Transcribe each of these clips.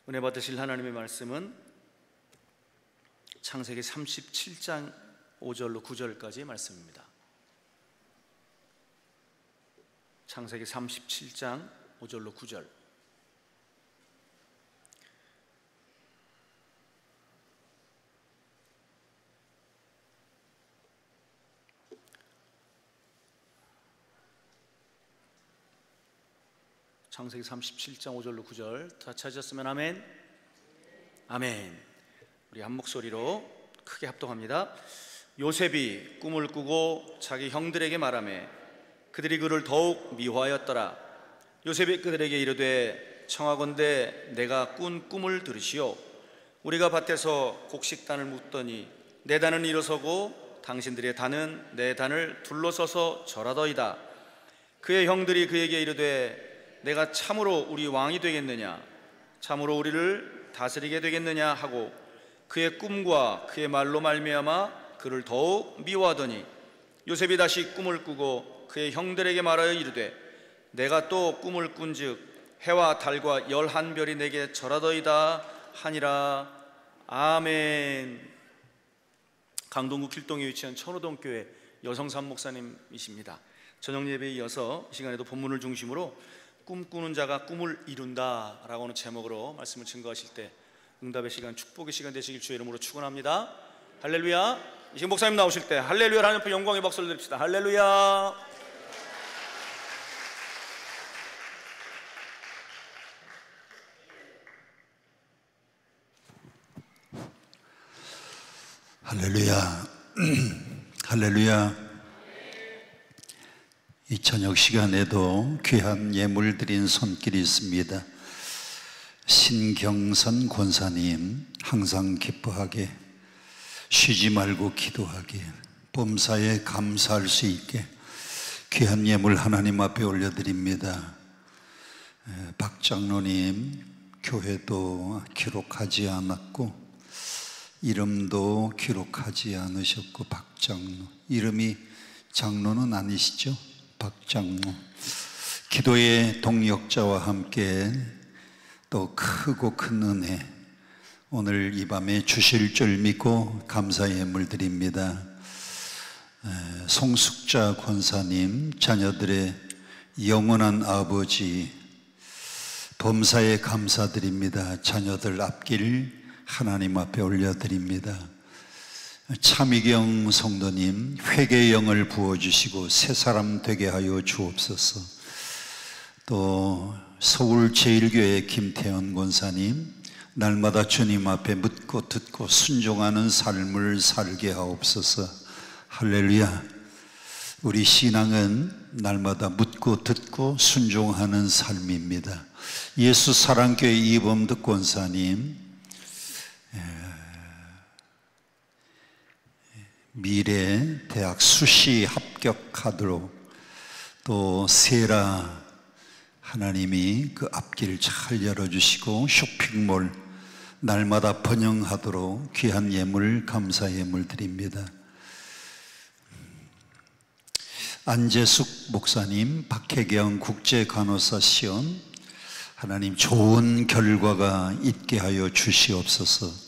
은혜 받으실 하나님의 말씀은 창세기 37장 5절로 9절까지의 말씀입니다. 창세기 37장 5절로 9절. 창세기 37장 5절로 9절 다 찾으셨으면 아멘. 아멘. 우리 한 목소리로 크게 합동합니다. 요셉이 꿈을 꾸고 자기 형들에게 말하매 그들이 그를 더욱 미워하였더라. 요셉이 그들에게 이르되 청하건대 내가 꾼 꿈을 들으시오. 우리가 밭에서 곡식단을 묻더니 내 단은 일어서고 당신들의 단은 내 단을 둘러서서 절하더이다. 그의 형들이 그에게 이르되 내가 참으로 우리 왕이 되겠느냐, 참으로 우리를 다스리게 되겠느냐 하고 그의 꿈과 그의 말로 말미암아 그를 더욱 미워하더니 요셉이 다시 꿈을 꾸고 그의 형들에게 말하여 이르되 내가 또 꿈을 꾼즉 해와 달과 11별이 내게 절하더이다 하니라. 아멘. 강동구 길동에 위치한 천호동교회 여성삼 목사님이십니다. 저녁 예배에 이어서 이 시간에도 본문을 중심으로 꿈꾸는 자가 꿈을 이룬다 라고 하는 제목으로 말씀을 증거하실 때 응답의 시간, 축복의 시간 되시길 주의 이름으로 축원합니다. 할렐루야. 이 시간 목사님 나오실 때 할렐루야 하나님 앞에 영광의 박수를 드립시다. 할렐루야. 할렐루야. 할렐루야. 이 저녁 시간에도 귀한 예물 드린 손길이 있습니다. 신경선 권사님, 항상 기뻐하게 쉬지 말고 기도하게 범사에 감사할 수 있게 귀한 예물 하나님 앞에 올려드립니다. 박 장로님 교회도 기록하지 않았고 이름도 기록하지 않으셨고 박 장로, 이름이 장로는 아니시죠? 박장로, 기도의 동역자와 함께 또 크고 큰 은혜 오늘 이 밤에 주실 줄 믿고 감사의 예물 드립니다. 송숙자 권사님, 자녀들의 영원한 아버지 범사에 감사드립니다. 자녀들 앞길 하나님 앞에 올려드립니다. 차미경 성도님, 회개의 영을 부어주시고 새 사람 되게 하여 주옵소서. 또 서울제일교회 김태현 권사님, 날마다 주님 앞에 묻고 듣고 순종하는 삶을 살게 하옵소서. 할렐루야. 우리 신앙은 날마다 묻고 듣고 순종하는 삶입니다. 예수 사랑교회 이범득 권사님, 미래 대학 수시 합격하도록 또 세라 하나님이 그 앞길 잘 열어주시고 쇼핑몰 날마다 번영하도록 귀한 예물 감사 예물 드립니다. 안재숙 목사님, 박혜경 국제간호사 시험 하나님 좋은 결과가 있게 하여 주시옵소서.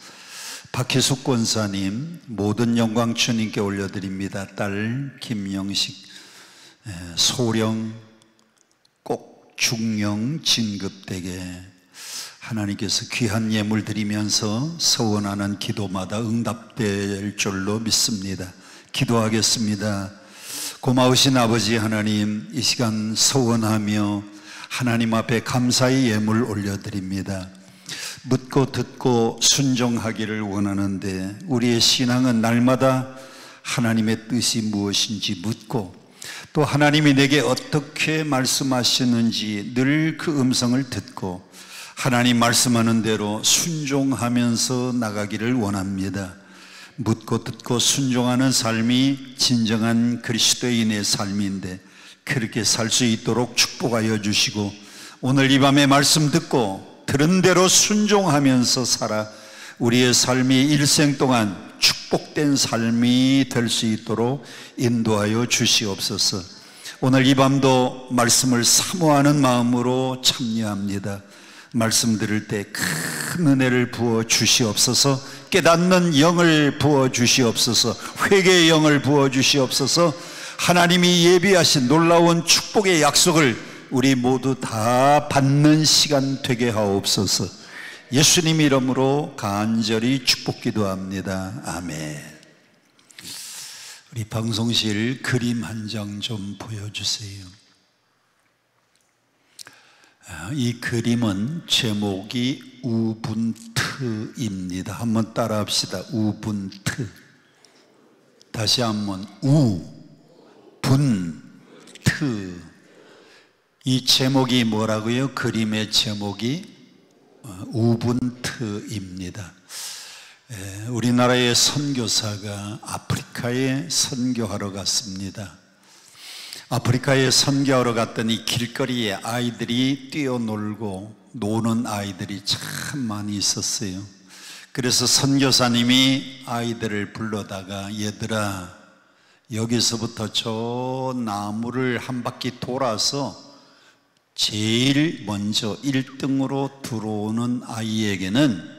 박희숙 권사님, 모든 영광 주님께 올려드립니다. 딸 김영식, 소령 꼭 중령 진급되게 하나님께서 귀한 예물 드리면서 서원하는 기도마다 응답될 줄로 믿습니다. 기도하겠습니다. 고마우신 아버지 하나님, 이 시간 서원하며 하나님 앞에 감사의 예물 올려드립니다. 묻고 듣고 순종하기를 원하는데 우리의 신앙은 날마다 하나님의 뜻이 무엇인지 묻고 또 하나님이 내게 어떻게 말씀하시는지 늘 그 음성을 듣고 하나님 말씀하는 대로 순종하면서 나가기를 원합니다. 묻고 듣고 순종하는 삶이 진정한 그리스도인의 삶인데 그렇게 살 수 있도록 축복하여 주시고 오늘 이 밤에 말씀 듣고 들은 대로 순종하면서 살아 우리의 삶이 일생 동안 축복된 삶이 될 수 있도록 인도하여 주시옵소서. 오늘 이 밤도 말씀을 사모하는 마음으로 참여합니다. 말씀 들을 때 큰 큰 은혜를 부어 주시옵소서. 깨닫는 영을 부어 주시옵소서. 회개의 영을 부어 주시옵소서. 하나님이 예비하신 놀라운 축복의 약속을 우리 모두 다 받는 시간 되게 하옵소서. 예수님 이름으로 간절히 축복 기도합니다. 아멘. 우리 방송실 그림 한 장 좀 보여주세요. 이 그림은 제목이 우분투입니다. 한번 따라 합시다. 우분투. 다시 한번 우분투. 이 제목이 뭐라고요? 그림의 제목이 우분투입니다. 우리나라의 선교사가 아프리카에 선교하러 갔습니다. 아프리카에 선교하러 갔더니 길거리에 아이들이 뛰어놀고 노는 아이들이 참 많이 있었어요. 그래서 선교사님이 아이들을 불러다가 얘들아, 여기서부터 저 나무를 한 바퀴 돌아서 제일 먼저 1등으로 들어오는 아이에게는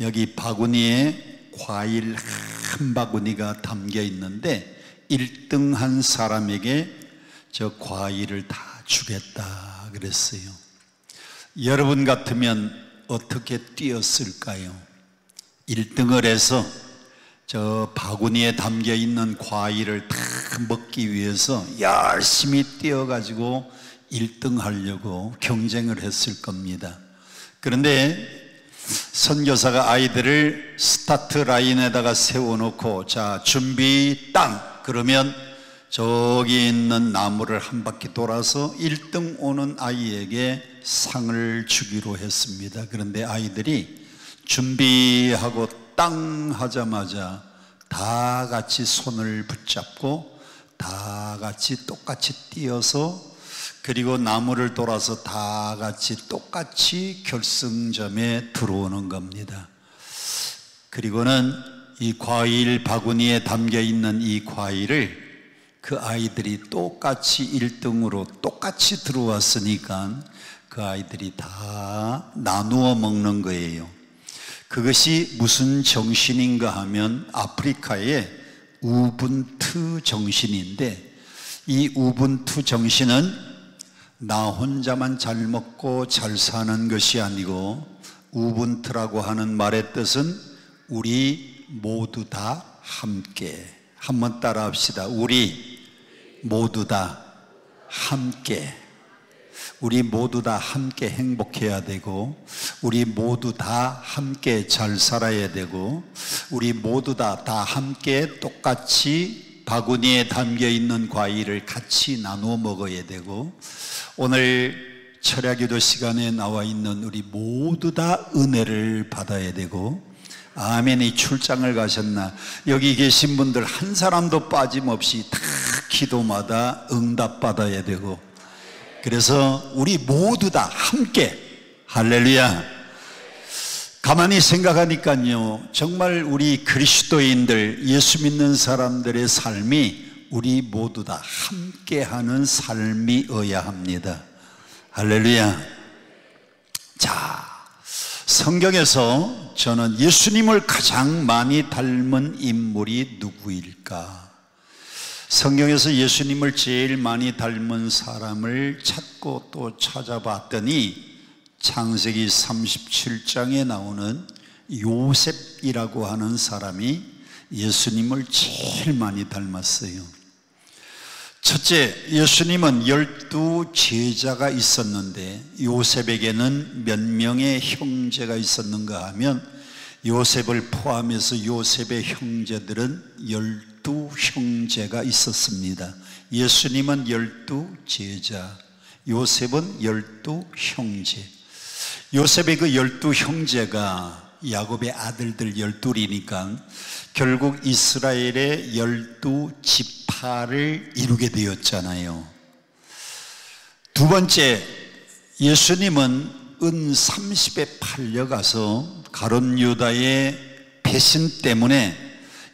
여기 바구니에 과일 한 바구니가 담겨 있는데 1등 한 사람에게 저 과일을 다 주겠다 그랬어요. 여러분 같으면 어떻게 뛰었을까요? 1등을 해서 저 바구니에 담겨 있는 과일을 다 먹기 위해서 열심히 뛰어가지고 1등 하려고 경쟁을 했을 겁니다. 그런데 선교사가 아이들을 스타트 라인에다가 세워놓고 자 준비 땅 그러면 저기 있는 나무를 한 바퀴 돌아서 1등 오는 아이에게 상을 주기로 했습니다. 그런데 아이들이 준비하고 땅 하자마자 다 같이 손을 붙잡고 다 같이 똑같이 뛰어서 그리고 나무를 돌아서 다 같이 똑같이 결승점에 들어오는 겁니다. 그리고는 이 과일 바구니에 담겨 있는 이 과일을 그 아이들이 똑같이 1등으로 똑같이 들어왔으니까 그 아이들이 다 나누어 먹는 거예요. 그것이 무슨 정신인가 하면 아프리카의 우분투 정신인데, 이 우분투 정신은 나 혼자만 잘 먹고 잘 사는 것이 아니고, 우분투라고 하는 말의 뜻은 우리 모두 다 함께. 한번 따라 합시다. 우리 모두 다 함께. 우리 모두 다 함께 행복해야 되고, 우리 모두 다 함께 잘 살아야 되고, 우리 모두 다 함께 똑같이 바구니에 담겨 있는 과일을 같이 나누어 먹어야 되고, 오늘 철야기도 시간에 나와 있는 우리 모두 다 은혜를 받아야 되고, 아멘이 출장을 가셨나? 여기 계신 분들 한 사람도 빠짐없이 다 기도마다 응답받아야 되고, 그래서 우리 모두 다 함께, 할렐루야. 가만히 생각하니까요, 정말 우리 그리스도인들, 예수 믿는 사람들의 삶이 우리 모두 다 함께하는 삶이어야 합니다. 할렐루야. 자, 성경에서 저는 예수님을 가장 많이 닮은 인물이 누구일까? 성경에서 예수님을 제일 많이 닮은 사람을 찾고 또 찾아봤더니 창세기 37장에 나오는 요셉이라고 하는 사람이 예수님을 제일 많이 닮았어요. 첫째, 예수님은 12 제자가 있었는데 요셉에게는 몇 명의 형제가 있었는가 하면, 요셉을 포함해서 요셉의 형제들은 12 형제가 있었습니다. 예수님은 12 제자, 요셉은 12 형제. 요셉의 그 12 형제가 야곱의 아들들 12이니까 결국 이스라엘의 12지파를 이루게 되었잖아요. 두 번째, 예수님은 은 30에 팔려가서 가룟 유다의 배신 때문에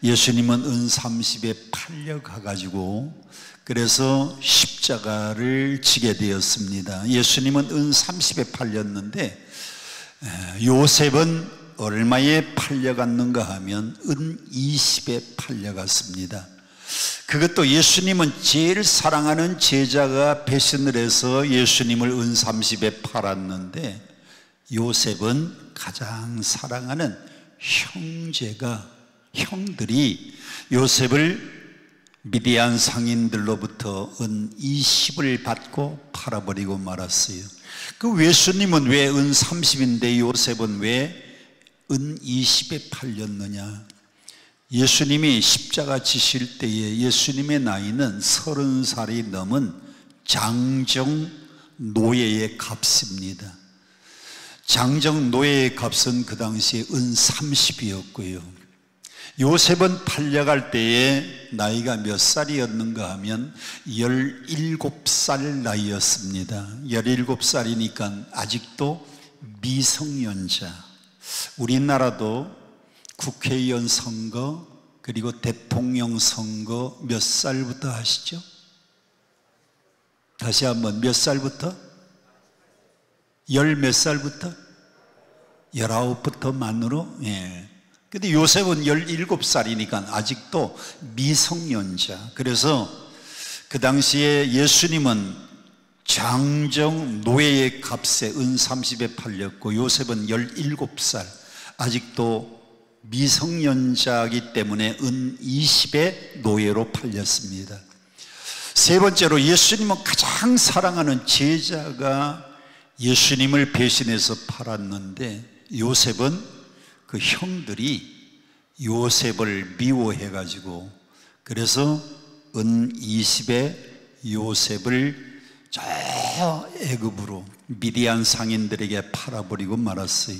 예수님은 은 30에 팔려가가지고 그래서 십자가를 지게 되었습니다. 예수님은 은 30에 팔렸는데 요셉은 얼마에 팔려갔는가 하면 은 20에 팔려갔습니다. 그것도 예수님은 제일 사랑하는 제자가 배신을 해서 예수님을 은 30에 팔았는데, 요셉은 가장 사랑하는 형들이 요셉을 미디안 상인들로부터 은 20을 받고 팔아버리고 말았어요. 그 예수님은 왜 은 30인데 요셉은 왜 은 20에 팔렸느냐? 예수님이 십자가 지실 때에 예수님의 나이는 30살이 넘은 장정 노예의 값입니다. 장정 노예의 값은 그 당시에 은 30이었고요. 요셉은 팔려갈 때에 나이가 몇 살이었는가 하면 17살 나이였습니다. 17살이니까 아직도 미성년자. 우리나라도 국회의원 선거 그리고 대통령 선거 몇 살부터 하시죠? 다시 한번, 몇 살부터? 열 몇 살부터? 19부터 만으로? 예. 근데 요셉은 17살이니까 아직도 미성년자. 그래서 그 당시에 예수님은 장정 노예의 값에 은 30에 팔렸고, 요셉은 17살, 아직도 미성년자이기 때문에 은 20의 노예로 팔렸습니다. 세 번째로, 예수님은 가장 사랑하는 제자가 예수님을 배신해서 팔았는데, 요셉은 그 형들이 요셉을 미워해가지고, 그래서 은 20의 요셉을 저 애굽으로 미디안 상인들에게 팔아버리고 말았어요.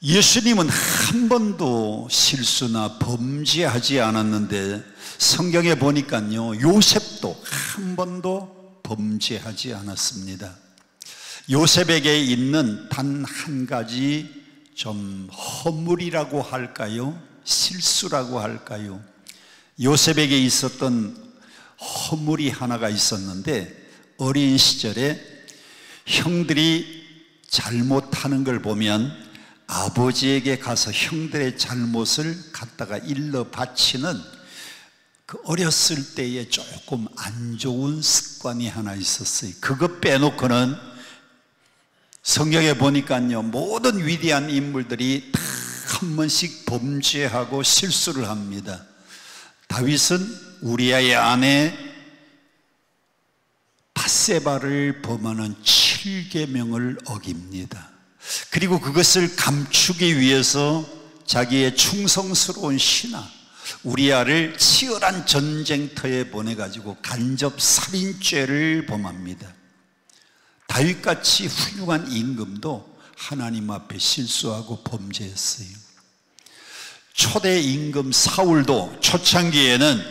예수님은 한 번도 실수나 범죄하지 않았는데, 성경에 보니까요, 요셉도 한 번도 범죄하지 않았습니다. 요셉에게 있는 단 한 가지 좀 허물이라고 할까요? 실수라고 할까요? 요셉에게 있었던 허물이 하나가 있었는데, 어린 시절에 형들이 잘못하는 걸 보면 아버지에게 가서 형들의 잘못을 갖다가 일러 바치는 그 어렸을 때의 조금 안 좋은 습관이 하나 있었어요. 그것 빼놓고는 성경에 보니까요, 모든 위대한 인물들이 다 한 번씩 범죄하고 실수를 합니다. 다윗은 우리아의 아내 밧세바를 범하는 7계명을 어깁니다. 그리고 그것을 감추기 위해서 자기의 충성스러운 신하 우리아를 치열한 전쟁터에 보내가지고 간접 살인죄를 범합니다. 다윗같이 훌륭한 임금도 하나님 앞에 실수하고 범죄했어요. 초대 임금 사울도 초창기에는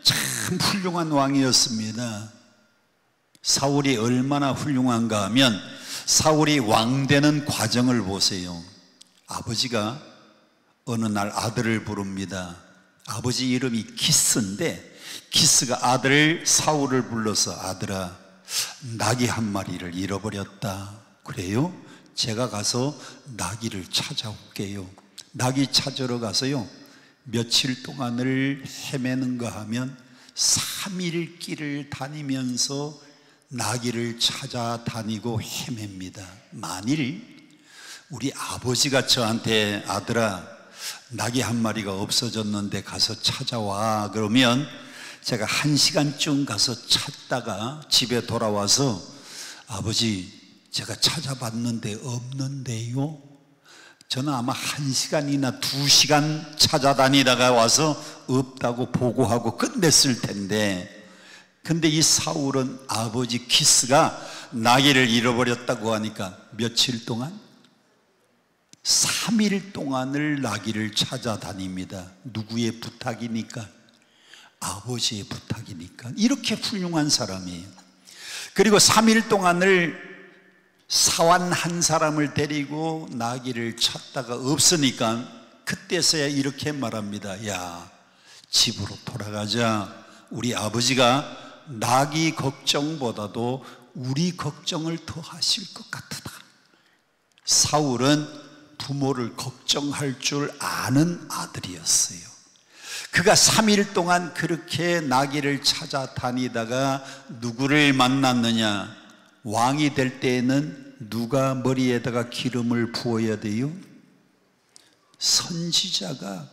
참 훌륭한 왕이었습니다. 사울이 얼마나 훌륭한가 하면, 사울이 왕 되는 과정을 보세요. 아버지가 어느 날 아들을 부릅니다. 아버지 이름이 기스인데, 기스가 아들 사울을 불러서, 아들아, 나귀 한 마리를 잃어버렸다. 그래요? 제가 가서 나귀를 찾아올게요. 나귀 찾으러 가서요, 며칠 동안을 헤매는가 하면 3일 길을 다니면서 나귀를 찾아다니고 헤맵니다. 만일 우리 아버지가 저한테, 아들아, 나귀 한 마리가 없어졌는데 가서 찾아와, 그러면 제가 1시간쯤 가서 찾다가 집에 돌아와서, 아버지, 제가 찾아봤는데 없는데요? 저는 아마 1시간이나 2시간 찾아다니다가 와서 없다고 보고하고 끝냈을 텐데, 근데 이 사울은 아버지 기스가 나귀를 잃어버렸다고 하니까 며칠 동안? 3일 동안을 나귀를 찾아다닙니다. 누구의 부탁이니까? 아버지의 부탁이니까. 이렇게 훌륭한 사람이에요. 그리고 3일 동안을 사환 한 사람을 데리고 나귀를 찾다가 없으니까 그때서야 이렇게 말합니다. 야, 집으로 돌아가자. 우리 아버지가 나귀 걱정보다도 우리 걱정을 더 하실 것 같다. 사울은 부모를 걱정할 줄 아는 아들이었어요. 그가 3일 동안 그렇게 나귀를 찾아다니다가 누구를 만났느냐? 왕이 될 때에는 누가 머리에다가 기름을 부어야 돼요? 선지자가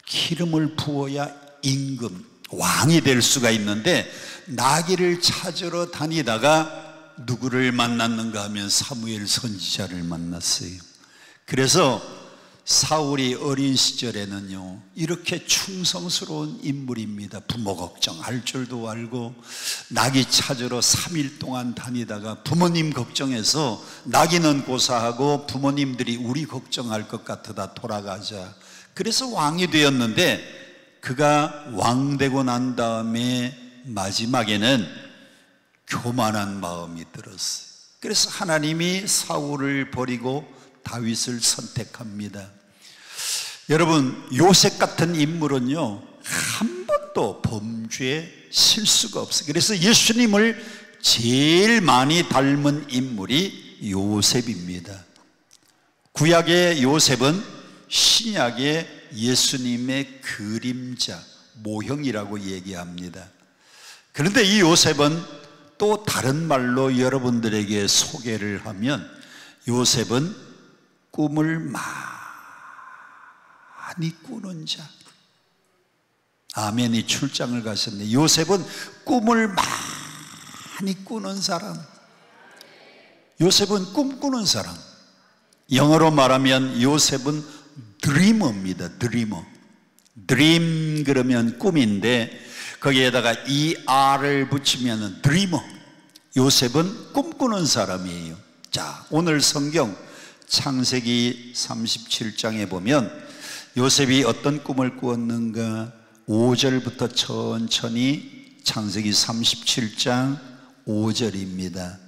기름을 부어야 임금, 왕이 될 수가 있는데, 나귀를 찾으러 다니다가 누구를 만났는가 하면 사무엘 선지자를 만났어요. 그래서 사울이 어린 시절에는요, 이렇게 충성스러운 인물입니다. 부모 걱정할 줄도 알고, 나귀 찾으러 3일 동안 다니다가 부모님 걱정해서 나귀는 고사하고 부모님들이 우리 걱정할 것 같아다 돌아가자. 그래서 왕이 되었는데, 그가 왕 되고 난 다음에 마지막에는 교만한 마음이 들었어요. 그래서 하나님이 사울을 버리고 다윗을 선택합니다. 여러분, 요셉 같은 인물은요, 한 번도 범죄에 실수가 없어요. 그래서 예수님을 제일 많이 닮은 인물이 요셉입니다. 구약의 요셉은 신약의 예수님의 그림자, 모형이라고 얘기합니다. 그런데 이 요셉은 또 다른 말로 여러분들에게 소개를 하면, 요셉은 꿈을 많이 꾸는 자. 아멘이 출장을 가셨네. 요셉은 꿈을 많이 꾸는 사람. 요셉은 꿈꾸는 사람. 영어로 말하면 요셉은 드리머입니다. 드리머. 드림 그러면 꿈인데 거기에다가 ER을 붙이면 드리머. 요셉은 꿈꾸는 사람이에요. 자, 오늘 성경 창세기 37장에 보면 요셉이 어떤 꿈을 꾸었는가? 5절부터 천천히 창세기 37장 5절입니다.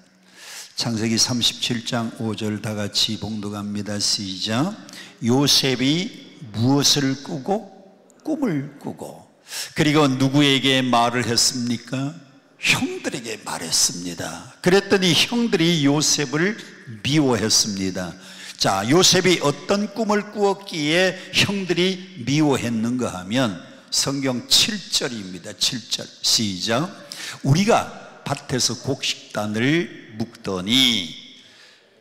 창세기 37장 5절 다 같이 봉독합니다. 시작. 요셉이 무엇을 꾸고? 꿈을 꾸고. 그리고 누구에게 말을 했습니까? 형들에게 말했습니다. 그랬더니 형들이 요셉을 미워했습니다. 자, 요셉이 어떤 꿈을 꾸었기에 형들이 미워했는가 하면 성경 7절입니다. 7절 시작. 우리가 밭에서 곡식단을 묶더니,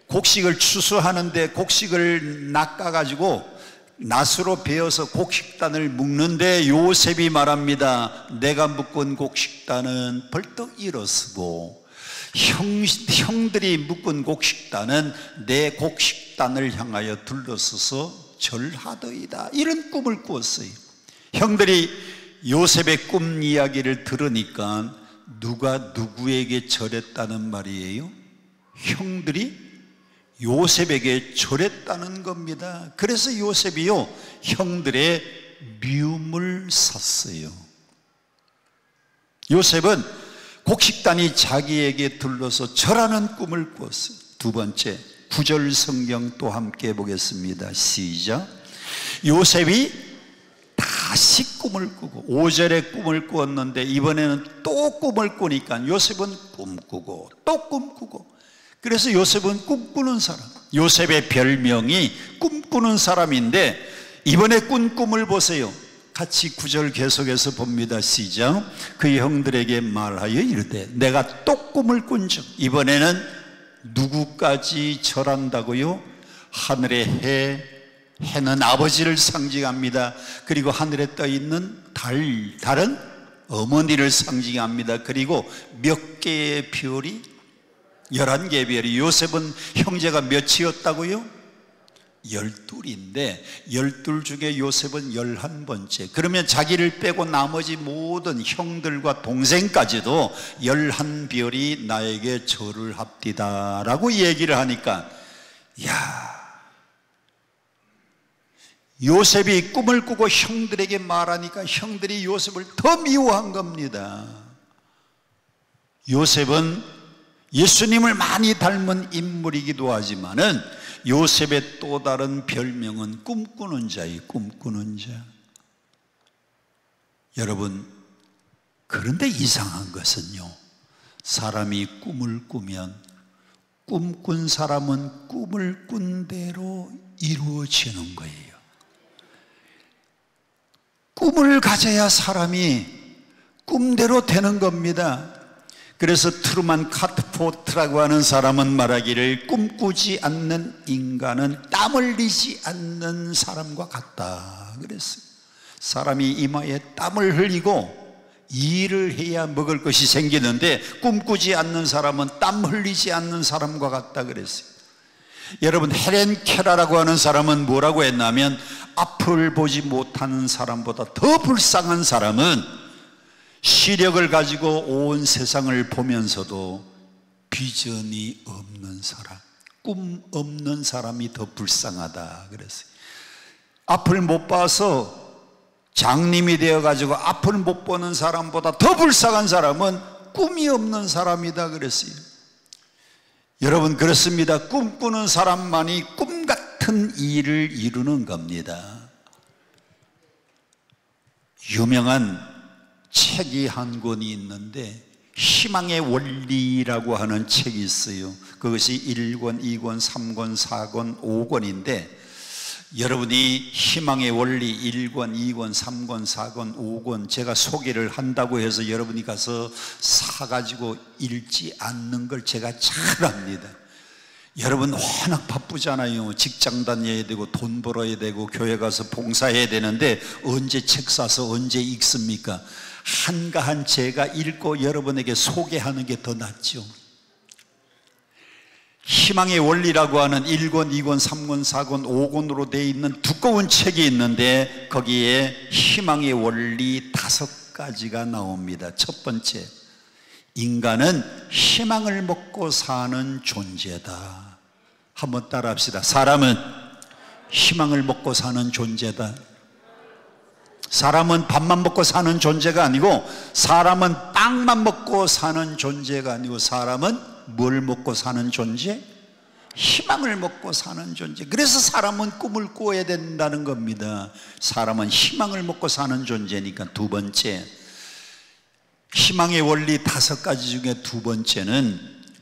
곡식을 추수하는데 곡식을 낚아가지고 낫으로 베어서 곡식단을 묶는데 요셉이 말합니다. 내가 묶은 곡식단은 벌떡 일어서고 형들이 묶은 곡식단은 내 곡식단을 향하여 둘러서서 절하더이다. 이런 꿈을 꾸었어요. 형들이 요셉의 꿈 이야기를 들으니까 누가 누구에게 절했다는 말이에요? 형들이 요셉에게 절했다는 겁니다. 그래서 요셉이요, 형들의 미움을 샀어요. 요셉은 곡식단이 자기에게 둘러서 절하는 꿈을 꾸었어요. 두 번째, 9절 성경 또 함께 보겠습니다. 시작. 요셉이 다시 꿈을 꾸고, 5절에 꿈을 꾸었는데 이번에는 또 꿈을 꾸니까 요셉은 꿈꾸고 또 꿈꾸고. 그래서 요셉은 꿈꾸는 사람. 요셉의 별명이 꿈꾸는 사람인데 이번에 꾼 꿈을 보세요. 같이 9절 계속해서 봅니다. 시작. 그의 형들에게 말하여 이르되 내가 또 꿈을 꾼즉. 이번에는 누구까지 절한다고요? 하늘의 해는 아버지를 상징합니다. 그리고 하늘에 떠 있는 달은 어머니를 상징합니다. 그리고 몇 개의 별이? 11개의 별이. 요셉은 형제가 몇이었다고요? 12인데 12 중에 요셉은 11번째. 그러면 자기를 빼고 나머지 모든 형들과 동생까지도 11별이 나에게 절을 합디다 라고 얘기를 하니까, 야, 요셉이 꿈을 꾸고 형들에게 말하니까 형들이 요셉을 더 미워한 겁니다. 요셉은 예수님을 많이 닮은 인물이기도 하지만은 요셉의 또 다른 별명은 꿈꾸는 자예요. 꿈꾸는 자. 여러분, 그런데 이상한 것은요, 사람이 꿈을 꾸면 꿈꾼 사람은 꿈을 꾼 대로 이루어지는 거예요. 꿈을 가져야 사람이 꿈대로 되는 겁니다. 그래서 트루만 카포트라고 하는 사람은 말하기를 꿈꾸지 않는 인간은 땀 흘리지 않는 사람과 같다 그랬어요. 사람이 이마에 땀을 흘리고 일을 해야 먹을 것이 생기는데 꿈꾸지 않는 사람은 땀 흘리지 않는 사람과 같다 그랬어요. 여러분, 헬렌 케러라고 하는 사람은 뭐라고 했냐면 앞을 보지 못하는 사람보다 더 불쌍한 사람은 시력을 가지고 온 세상을 보면서도 비전이 없는 사람, 꿈 없는 사람이 더 불쌍하다 그랬어요. 앞을 못 봐서 장님이 되어가지고 앞을 못 보는 사람보다 더 불쌍한 사람은 꿈이 없는 사람이다 그랬어요. 여러분, 그렇습니다. 꿈꾸는 사람만이 꿈 같은 일을 이루는 겁니다. 유명한 책이 한 권이 있는데 희망의 원리라고 하는 책이 있어요. 그것이 1권, 2권, 3권, 4권, 5권인데 여러분이 희망의 원리 1권, 2권, 3권, 4권, 5권 제가 소개를 한다고 해서 여러분이 가서 사가지고 읽지 않는 걸 제가 잘 압니다. 여러분 워낙 바쁘잖아요. 직장 다녀야 되고 돈 벌어야 되고 교회 가서 봉사해야 되는데 언제 책 사서 언제 읽습니까? 한가한 제가 읽고 여러분에게 소개하는 게 더 낫죠. 희망의 원리라고 하는 1권, 2권, 3권, 4권, 5권으로 되어 있는 두꺼운 책이 있는데 거기에 희망의 원리 5가지가 나옵니다. 첫 번째, 인간은 희망을 먹고 사는 존재다. 한번 따라 합시다. 사람은 희망을 먹고 사는 존재다. 사람은 밥만 먹고 사는 존재가 아니고, 사람은 빵만 먹고 사는 존재가 아니고, 사람은 뭘 먹고 사는 존재? 희망을 먹고 사는 존재. 그래서 사람은 꿈을 꾸어야 된다는 겁니다. 사람은 희망을 먹고 사는 존재니까. 두 번째, 희망의 원리 5가지 중에 두 번째는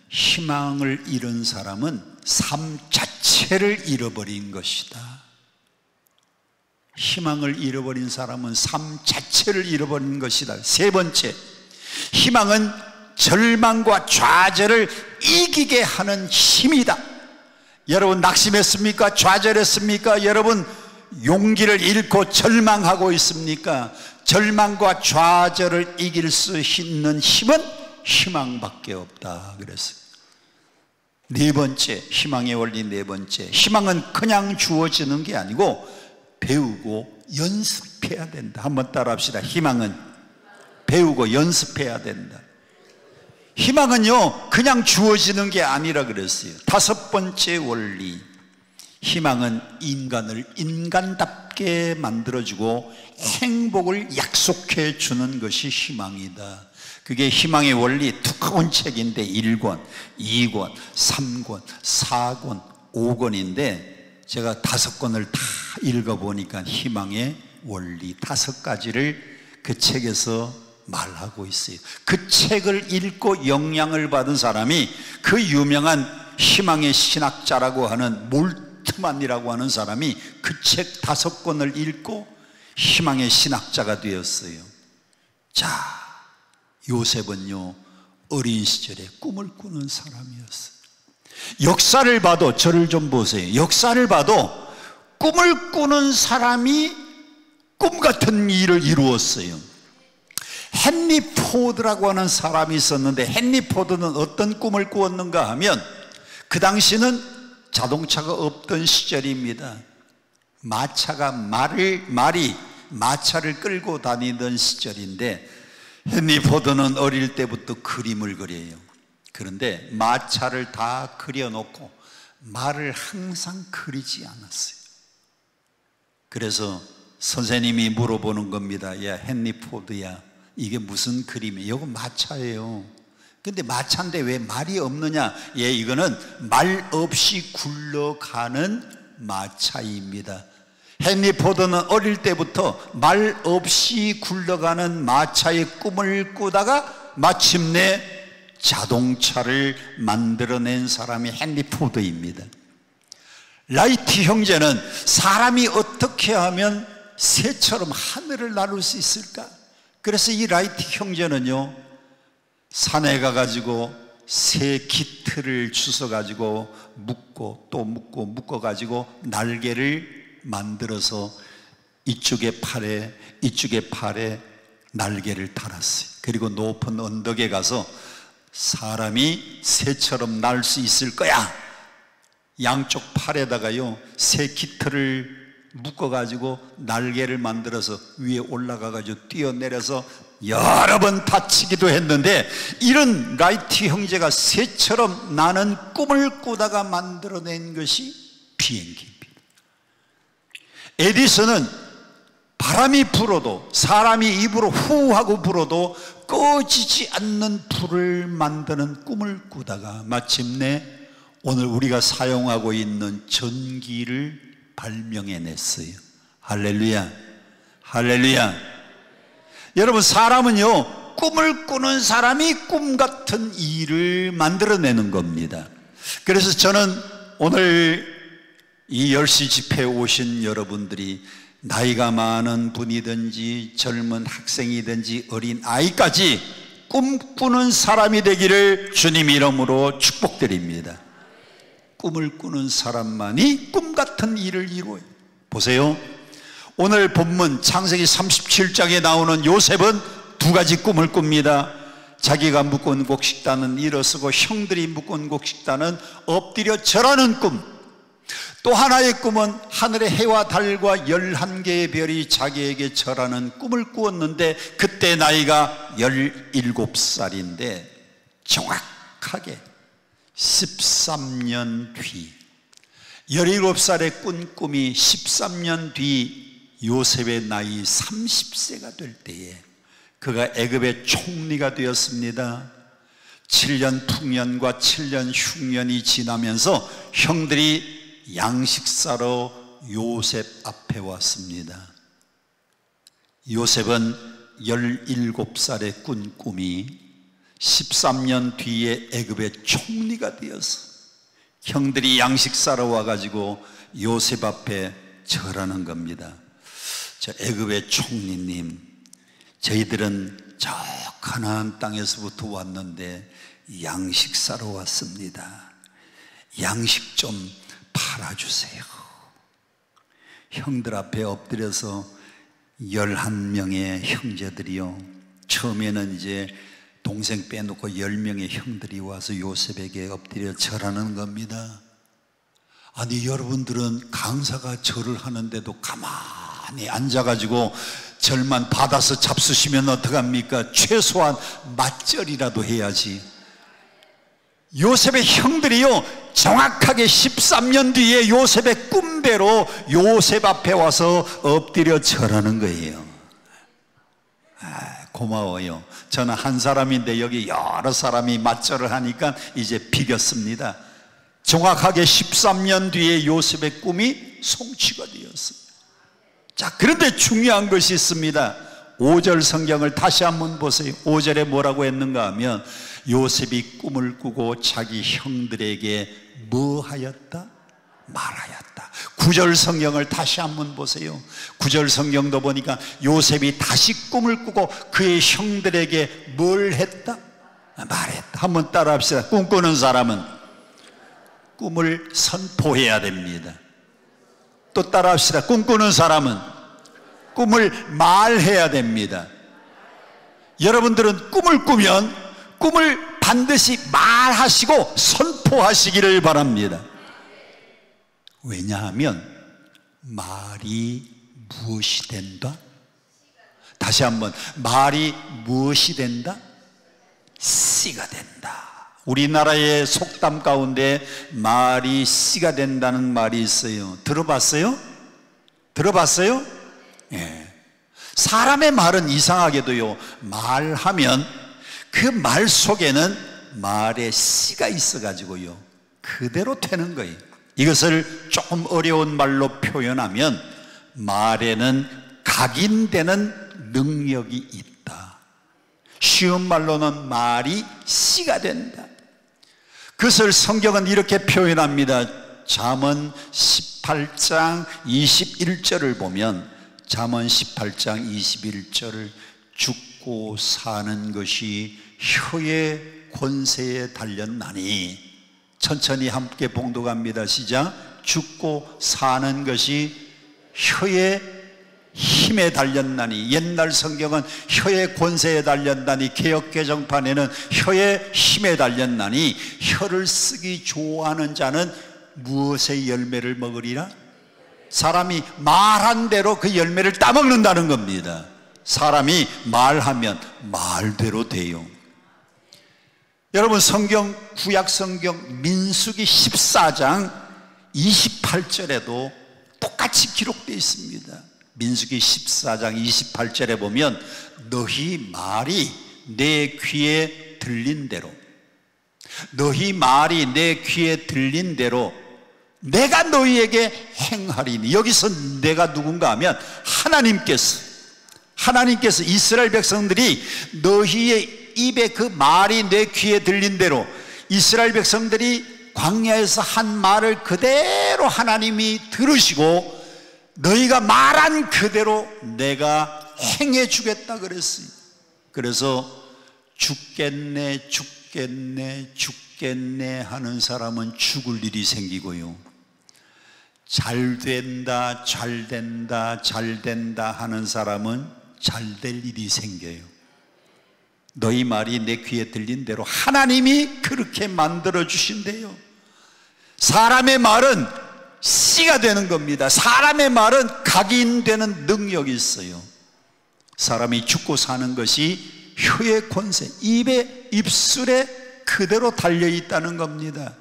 희망을 잃은 사람은 삶 자체를 잃어버린 것이다. 희망을 잃어버린 사람은 삶 자체를 잃어버린 것이다. 세 번째, 희망은 절망과 좌절을 이기게 하는 힘이다. 여러분 낙심했습니까? 좌절했습니까? 여러분 용기를 잃고 절망하고 있습니까? 절망과 좌절을 이길 수 있는 힘은 희망밖에 없다 그랬어요. 네 번째, 희망의 원리 네 번째, 희망은 그냥 주어지는 게 아니고 배우고 연습해야 된다. 한번 따라 합시다. 희망은 배우고 연습해야 된다. 희망은요 그냥 주어지는 게 아니라 그랬어요. 5번째 원리, 희망은 인간을 인간답게 만들어주고 행복을 약속해 주는 것이 희망이다. 그게 희망의 원리 두꺼운 책인데 1권, 2권, 3권, 4권, 5권인데 제가 5권을 다 읽어보니까 희망의 원리 5가지를 그 책에서 말하고 있어요. 그 책을 읽고 영향을 받은 사람이 그 유명한 희망의 신학자라고 하는 몰트만이라고 하는 사람이 그 책 5권을 읽고 희망의 신학자가 되었어요. 자, 요셉은요 어린 시절에 꿈을 꾸는 사람이었어요. 역사를 봐도, 저를 좀 보세요. 역사를 봐도 꿈을 꾸는 사람이 꿈 같은 일을 이루었어요. 헨리 포드라고 하는 사람이 있었는데, 헨리 포드는 어떤 꿈을 꾸었는가 하면, 그 당시는 자동차가 없던 시절입니다. 말이 마차를 끌고 다니던 시절인데, 헨리 포드는 어릴 때부터 그림을 그려요. 그런데 마차를 다 그려놓고 말을 항상 그리지 않았어요. 그래서 선생님이 물어보는 겁니다. 야, 헨리 포드야, 이게 무슨 그림이에요? 이거 마차예요. 근데 마차인데 왜 말이 없느냐? 예, 이거는 말 없이 굴러가는 마차입니다. 헨리 포드는 어릴 때부터 말 없이 굴러가는 마차의 꿈을 꾸다가 마침내 자동차를 만들어낸 사람이 헨리 포드입니다. 라이트 형제는 사람이 어떻게 하면 새처럼 하늘을 나를 수 있을까? 그래서 이 라이트 형제는요, 산에 가가지고 새 깃털을 주워가지고 묶고 또 묶고 묶어가지고 날개를 만들어서 이쪽에 팔에 이쪽에 팔에 날개를 달았어요. 그리고 높은 언덕에 가서 사람이 새처럼 날 수 있을 거야, 양쪽 팔에다가요 새 깃털을 묶어가지고 날개를 만들어서 위에 올라가가지고 뛰어내려서 여러 번 다치기도 했는데, 이런 라이트 형제가 새처럼 나는 꿈을 꾸다가 만들어낸 것이 비행기입니다. 에디슨은 바람이 불어도, 사람이 입으로 후하고 불어도 꺼지지 않는 불을 만드는 꿈을 꾸다가 마침내 오늘 우리가 사용하고 있는 전기를 발명해냈어요. 할렐루야, 할렐루야. 여러분, 사람은요, 꿈을 꾸는 사람이 꿈 같은 일을 만들어내는 겁니다. 그래서 저는 오늘 이 10시 집회에 오신 여러분들이 나이가 많은 분이든지 젊은 학생이든지 어린 아이까지 꿈꾸는 사람이 되기를 주님 이름으로 축복드립니다. 꿈을 꾸는 사람만이 꿈 같은 일을 이루어요. 보세요, 오늘 본문 창세기 37장에 나오는 요셉은 두 가지 꿈을 꿉니다. 자기가 묶은 곡식단은 일어서고 형들이 묶은 곡식단은 엎드려 절하는 꿈. 또 하나의 꿈은 하늘의 해와 달과 11개의 별이 자기에게 절하는 꿈을 꾸었는데, 그때 나이가 17살인데 정확하게 13년 뒤, 17살에 꾼 꿈이 13년 뒤 요셉의 나이 30세가 될 때에 그가 애굽의 총리가 되었습니다. 7년 풍년과 7년 흉년이 지나면서 형들이 양식 사러 요셉 앞에 왔습니다. 요셉은 17살에 꾼 꿈이 13년 뒤에 애굽의 총리가 되어서 형들이 양식 사러 와가지고 요셉 앞에 절하는 겁니다. 저 애굽의 총리님, 저희들은 저 가나안 땅에서부터 왔는데 양식 사러 왔습니다. 양식 좀 팔아주세요. 형들 앞에 엎드려서 11명의 형제들이요, 처음에는 이제 동생 빼놓고 10명의 형들이 와서 요셉에게 엎드려 절하는 겁니다. 아니, 여러분들은 강사가 절을 하는데도 가만히 앉아가지고 절만 받아서 잡수시면 어떡합니까? 최소한 맞절이라도 해야지. 요셉의 형들이요, 정확하게 13년 뒤에 요셉의 꿈대로 요셉 앞에 와서 엎드려 절하는 거예요. 고마워요. 저는 한 사람인데 여기 여러 사람이 맞절을 하니까 이제 비겼습니다. 정확하게 13년 뒤에 요셉의 꿈이 성취가 되었습니다. 자, 그런데 중요한 것이 있습니다. 5절 성경을 다시 한번 보세요. 5절에 뭐라고 했는가 하면 요셉이 꿈을 꾸고 자기 형들에게 뭐 하였다? 말하였다. 9절 성경을 다시 한번 보세요. 9절 성경도 보니까 요셉이 다시 꿈을 꾸고 그의 형들에게 뭘 했다? 말했다. 한번 따라 합시다. 꿈꾸는 사람은 꿈을 선포해야 됩니다. 또 따라 합시다. 꿈꾸는 사람은 꿈을 말해야 됩니다. 여러분들은 꿈을 꾸면 꿈을 반드시 말하시고 선포하시기를 바랍니다. 왜냐하면 말이 무엇이 된다? 다시 한번, 말이 무엇이 된다? 씨가 된다. 우리나라의 속담 가운데 말이 씨가 된다는 말이 있어요. 들어봤어요? 들어봤어요? 예. 사람의 말은 이상하게도요, 말하면 그 말 속에는 말의 씨가 있어가지고요, 그대로 되는 거예요. 이것을 조금 어려운 말로 표현하면 말에는 각인되는 능력이 있다. 쉬운 말로는 말이 씨가 된다. 그것을 성경은 이렇게 표현합니다. 잠언 18장 21절을 보면, 잠언 18장 21절을 죽고 사는 것이 혀의 권세에 달렸나니, 천천히 함께 봉독합니다. 시작. 죽고 사는 것이 혀의 힘에 달렸나니. 옛날 성경은 혀의 권세에 달렸나니, 개역개정판에는 혀의 힘에 달렸나니, 혀를 쓰기 좋아하는 자는 무엇의 열매를 먹으리라? 사람이 말한 대로 그 열매를 따먹는다는 겁니다. 사람이 말하면 말대로 돼요. 여러분, 성경, 구약 성경 민수기 14장 28절에도 똑같이 기록되어 있습니다. 민수기 14장 28절에 보면, 너희 말이 내 귀에 들린 대로, 너희 말이 내 귀에 들린 대로 내가 너희에게 행하리니. 여기서 내가 누군가 하면 하나님께서 이스라엘 백성들이 너희의 입에 그 말이 내 귀에 들린 대로, 이스라엘 백성들이 광야에서 한 말을 그대로 하나님이 들으시고 너희가 말한 그대로 내가 행해 주겠다 그랬어요. 그래서 죽겠네 죽겠네 죽겠네 하는 사람은 죽을 일이 생기고요, 잘 된다 잘 된다 잘 된다 하는 사람은 잘 될 일이 생겨요. 너희 말이 내 귀에 들린 대로 하나님이 그렇게 만들어 주신대요. 사람의 말은 씨가 되는 겁니다. 사람의 말은 각인되는 능력이 있어요. 사람이 죽고 사는 것이 혀의 권세, 입술에 그대로 달려있다는 겁니다.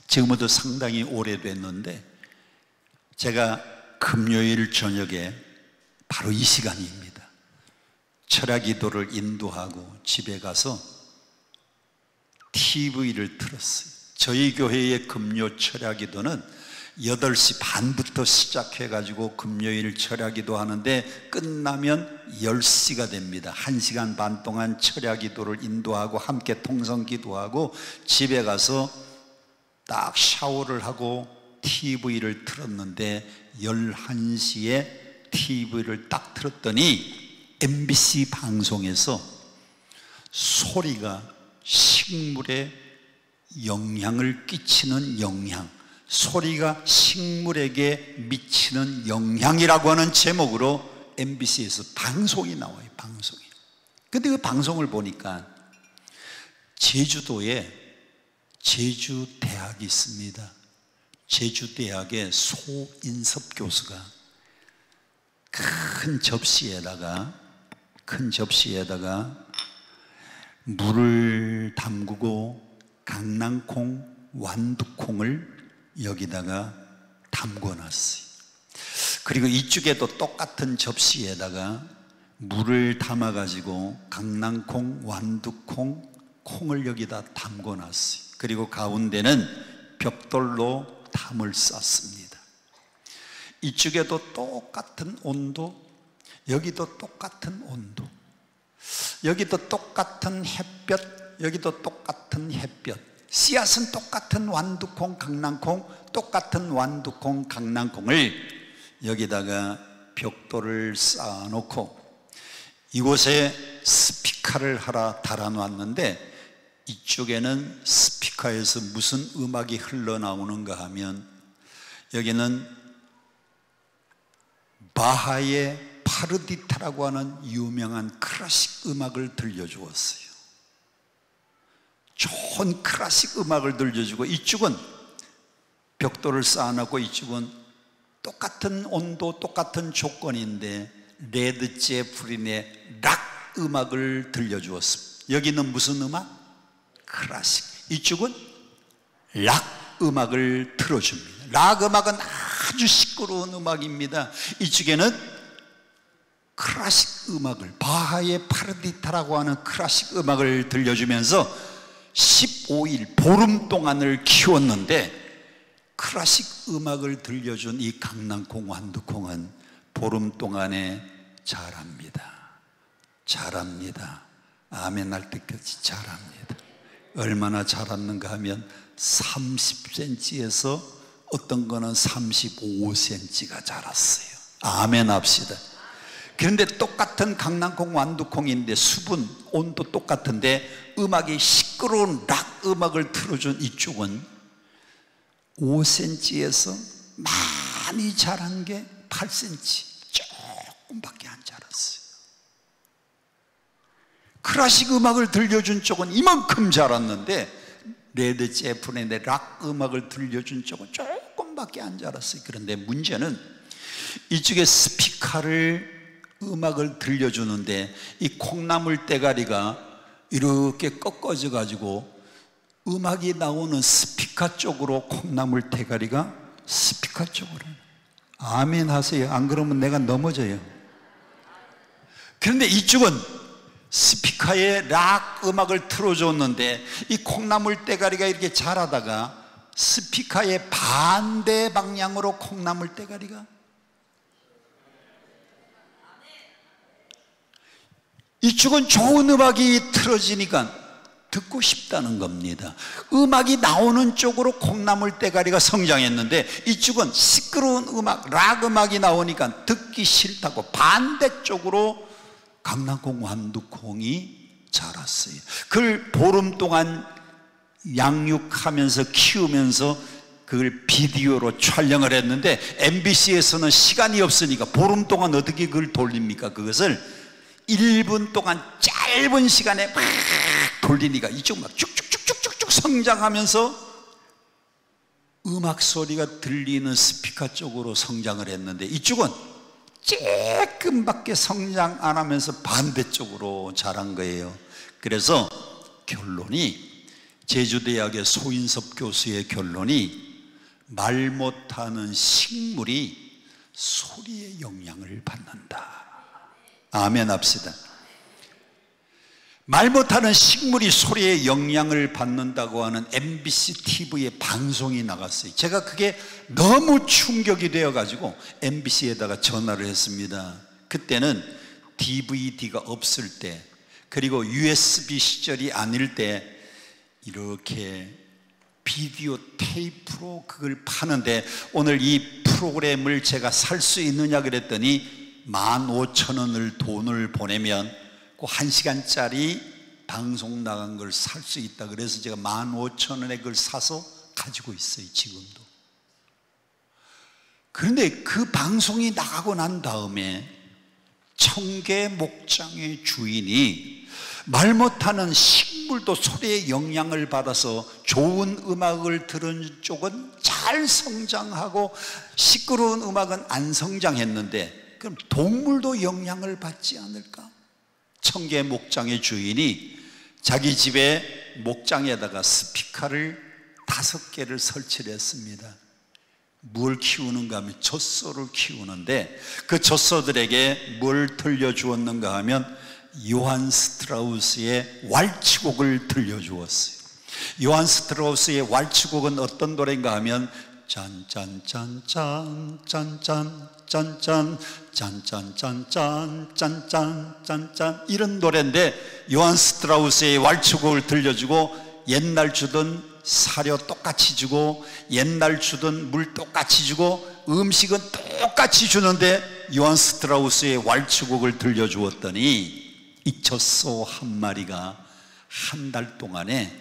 지금부터 상당히 오래됐는데, 제가 금요일 저녁에 바로 이 시간입니다. 철야기도를 인도하고 집에 가서 TV를 틀었어요. 저희 교회의 금요 철야기도는 8시 반부터 시작해가지고 금요일 철야기도 하는데 끝나면 10시가 됩니다. 1시간 반 동안 철야기도를 인도하고 함께 통성기도하고 집에 가서 딱 샤워를 하고 TV를 틀었는데, 11시에 TV를 딱 틀었더니 MBC 방송에서 소리가 식물에 영향을 끼치는 영향, 소리가 식물에게 미치는 영향이라고 하는 제목으로 MBC에서 방송이 나와요. 방송이. 근데 그 방송을 보니까 제주도에 제주대학이 있습니다. 제주대학의 소인섭 교수가 큰 접시에다가 물을 담그고 강낭콩, 완두콩을 여기다가 담궈놨어요. 그리고 이쪽에도 똑같은 접시에다가 물을 담아가지고 강낭콩, 완두콩, 콩을 여기다 담궈놨어요. 그리고 가운데는 벽돌로 담을 쌌습니다. 이쪽에도 똑같은 온도, 여기도 똑같은 온도, 여기도 똑같은 햇볕, 여기도 똑같은 햇볕, 씨앗은 똑같은 완두콩, 강낭콩, 똑같은 완두콩, 강낭콩을 여기다가 벽돌을 쌓아놓고 이곳에 스피커를 하나 달아놨는데, 이쪽에는 스피커에서 무슨 음악이 흘러나오는가 하면, 여기는 바하의 파르디타라고 하는 유명한 클래식 음악을 들려주었어요. 좋은 클래식 음악을 들려주고, 이쪽은 벽돌을 쌓아놓고 이쪽은 똑같은 온도, 똑같은 조건인데 레드 제프린의 락 음악을 들려주었습니다. 여기는 무슨 음악? 클래식. 이쪽은 락 음악을 틀어줍니다. 락 음악은 아주 시끄러운 음악입니다. 이쪽에는 클래식 음악을, 바하의 파르디타라고 하는 클래식 음악을 들려주면서 15일 보름 동안을 키웠는데, 클래식 음악을 들려준 이 강낭콩, 완두콩은 보름 동안에 자랍니다. 자랍니다. 아멘 할 때까지 자랍니다. 얼마나 자랐는가 하면 30cm에서 어떤 거는 35cm가 자랐어요. 아멘 합시다. 그런데 똑같은 강낭콩 완두콩인데 수분, 온도 똑같은데 음악이 시끄러운 락 음악을 틀어준 이쪽은 5cm에서 많이 자란 게 8cm, 조금밖에 안 자랐어요. 클래식 음악을 들려준 쪽은 이만큼 자랐는데 레드 제플린의 락 음악을 들려준 쪽은 조금밖에 안 자랐어요. 그런데 문제는 이쪽에 스피커를 음악을 들려주는데 이 콩나물 대가리가 이렇게 꺾어져 가지고 음악이 나오는 스피커 쪽으로 콩나물 대가리가 스피커 쪽으로. 아멘 하세요. 안 그러면 내가 넘어져요. 그런데 이쪽은 스피커에 락 음악을 틀어줬는데 이 콩나물 대가리가 이렇게 자라다가 스피커의 반대 방향으로 콩나물 대가리가, 이쪽은 좋은 음악이 틀어지니까 듣고 싶다는 겁니다. 음악이 나오는 쪽으로 콩나물 대가리가 성장했는데 이쪽은 시끄러운 음악, 락 음악이 나오니까 듣기 싫다고 반대쪽으로 강낭콩 완두콩이 자랐어요. 그걸 보름 동안 양육하면서 키우면서 그걸 비디오로 촬영을 했는데 MBC에서는 시간이 없으니까 보름 동안 어떻게 그걸 돌립니까? 그것을 1분 동안 짧은 시간에 막 돌리니까 이쪽 막 쭉쭉쭉쭉쭉 성장하면서 음악 소리가 들리는 스피커 쪽으로 성장을 했는데 이쪽은 조금밖에 성장 안 하면서 반대쪽으로 자란 거예요. 그래서 결론이, 제주대학의 소인섭 교수의 결론이, 말 못하는 식물이 소리의 영향을 받는다. 아멘 합시다. 말 못하는 식물이 소리에 영향을 받는다고 하는 MBC TV의 방송이 나갔어요. 제가 그게 너무 충격이 되어가지고 MBC에다가 전화를 했습니다. 그때는 DVD가 없을 때, 그리고 USB 시절이 아닐 때 이렇게 비디오 테이프로 그걸 파는데 오늘 이 프로그램을 제가 살 수 있느냐 그랬더니 15,000원을 돈을 보내면 그 1시간짜리 방송 나간 걸 살 수 있다. 그래서 제가 15,000원에 그걸 사서 가지고 있어요, 지금도. 그런데 그 방송이 나가고 난 다음에 청계 목장의 주인이 말 못하는 식물도 소리의 영향을 받아서 좋은 음악을 들은 쪽은 잘 성장하고 시끄러운 음악은 안 성장했는데 그럼 동물도 영향을 받지 않을까? 청계 목장의 주인이 자기 집에 목장에다가 스피커를 5개를 설치를 했습니다. 뭘 키우는가 하면 젖소를 키우는데 그 젖소들에게 뭘 들려주었는가 하면 요한 스트라우스의 왈츠곡을 들려주었어요. 요한 스트라우스의 왈츠곡은 어떤 노래인가 하면 짠짠짠짠 짠짠 짠짠 짠짠짠짠 짠짠 짠짠 이런 노래인데 요한 스트라우스의 왈츠곡을 들려주고 옛날 주던 사료 똑같이 주고 옛날 주던 물 똑같이 주고 음식은 똑같이 주는데 요한 스트라우스의 왈츠곡을 들려주었더니 이 젖소 한 마리가 한 달 동안에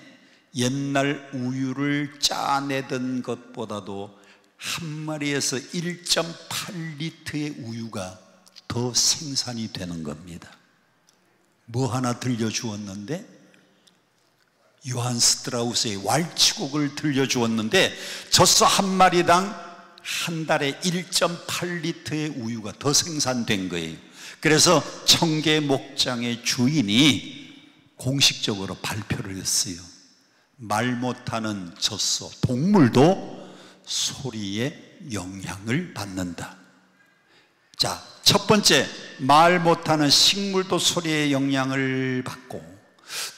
옛날 우유를 짜내던 것보다도 한 마리에서 1.8리터의 우유가 더 생산이 되는 겁니다. 뭐 하나 들려주었는데 요한 스트라우스의 왈츠곡을 들려주었는데 젖소 한 마리당 한 달에 1.8리터의 우유가 더 생산된 거예요. 그래서 청계 목장의 주인이 공식적으로 발표를 했어요. 말 못하는 젖소, 동물도 소리에 영향을 받는다. 자, 첫 번째, 말 못하는 식물도 소리에 영향을 받고,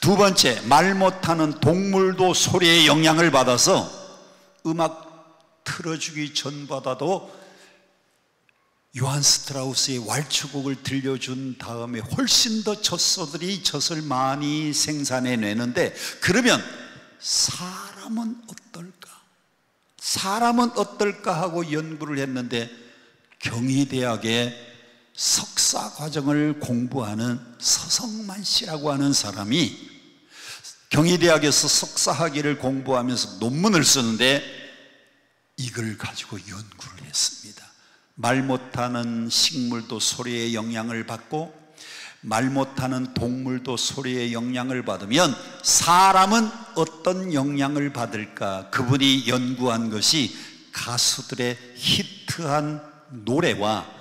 두 번째, 말 못하는 동물도 소리에 영향을 받아서 음악 틀어주기 전보다도 요한 스트라우스의 왈츠곡을 들려준 다음에 훨씬 더 젖소들이 젖을 많이 생산해내는데, 그러면 사람은 어떨까? 사람은 어떨까 하고 연구를 했는데, 경희대학의 석사 과정을 공부하는 서성만 씨라고 하는 사람이 경희대학에서 석사학위를 공부하면서 논문을 쓰는데 이걸 가지고 연구를 했습니다. 말 못하는 식물도 소리의 영향을 받고 말 못하는 동물도 소리의 영향을 받으면 사람은 어떤 영향을 받을까? 그분이 연구한 것이 가수들의 히트한 노래와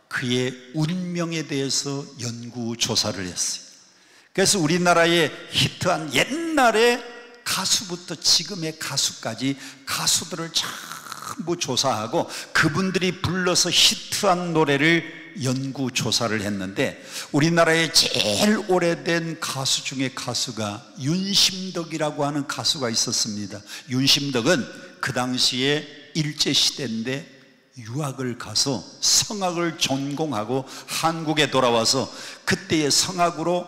그의 운명에 대해서 연구 조사를 했어요. 그래서 우리나라의 히트한 옛날의 가수부터 지금의 가수까지 가수들을 전부 조사하고 그분들이 불러서 히트한 노래를 연구 조사를 했는데, 우리나라의 제일 오래된 가수 중에 가수가 윤심덕이라고 하는 가수가 있었습니다. 윤심덕은 그 당시에 일제시대인데 유학을 가서 성악을 전공하고 한국에 돌아와서 그때의 성악으로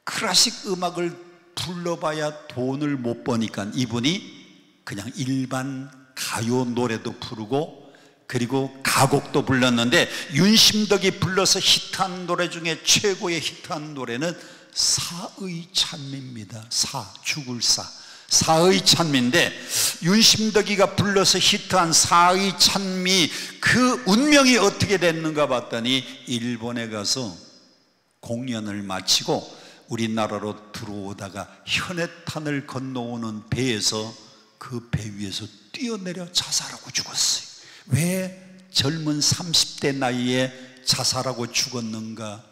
클래식 음악을 불러봐야 돈을 못 버니까 이분이 그냥 일반 가요 노래도 부르고 그리고 가곡도 불렀는데, 윤심덕이 불러서 히트한 노래 중에 최고의 히트한 노래는 사의 찬미입니다. 죽을 사의 찬미인데, 윤심덕이가 불러서 히트한 사의 찬미, 그 운명이 어떻게 됐는가 봤더니 일본에 가서 공연을 마치고 우리나라로 들어오다가 현해탄을 건너오는 배에서 그 배 위에서 뛰어내려 자살하고 죽었어요. 왜 젊은 30대 나이에 자살하고 죽었는가?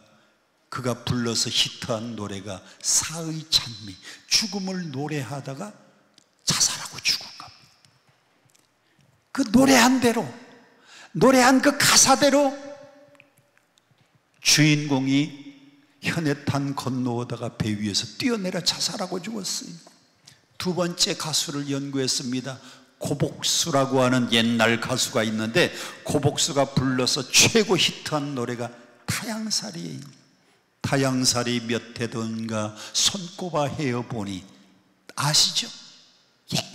그가 불러서 히트한 노래가 사의 찬미, 죽음을 노래하다가 자살하고 죽은 겁니다. 그 노래한 대로, 노래한 그 가사대로 주인공이 현해탄 건너오다가 배 위에서 뛰어내려 자살하고 죽었어요. 두 번째 가수를 연구했습니다. 고복수라고 하는 옛날 가수가 있는데, 고복수가 불러서 최고 히트한 노래가 타양살이에요. 타양살이 몇 해든가 손꼽아 헤어보니, 아시죠?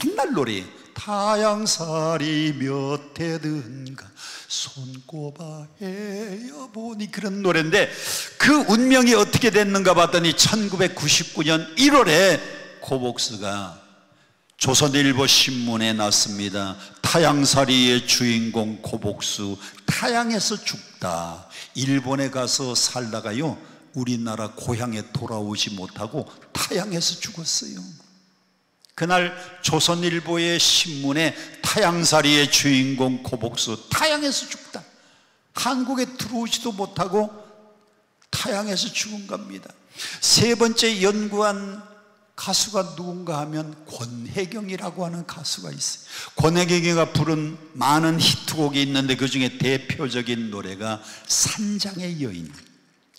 옛날 노래예요. 타양살이 몇 해든가 손꼽아 헤어보니, 그런 노래인데 그 운명이 어떻게 됐는가 봤더니 1999년 1월에 고복수가 조선일보 신문에 났습니다. 타양살이의 주인공 고복수 타양에서 죽다. 일본에 가서 살다가요 우리나라 고향에 돌아오지 못하고 타양에서 죽었어요. 그날 조선일보의 신문에 타양살이의 주인공 고복수 타양에서 죽다, 한국에 들어오지도 못하고 타양에서 죽은 겁니다. 세 번째 연구한 가수가 누군가 하면 권혜경이라고 하는 가수가 있어요. 권혜경이가 부른 많은 히트곡이 있는데 그 중에 대표적인 노래가 산장의 여인.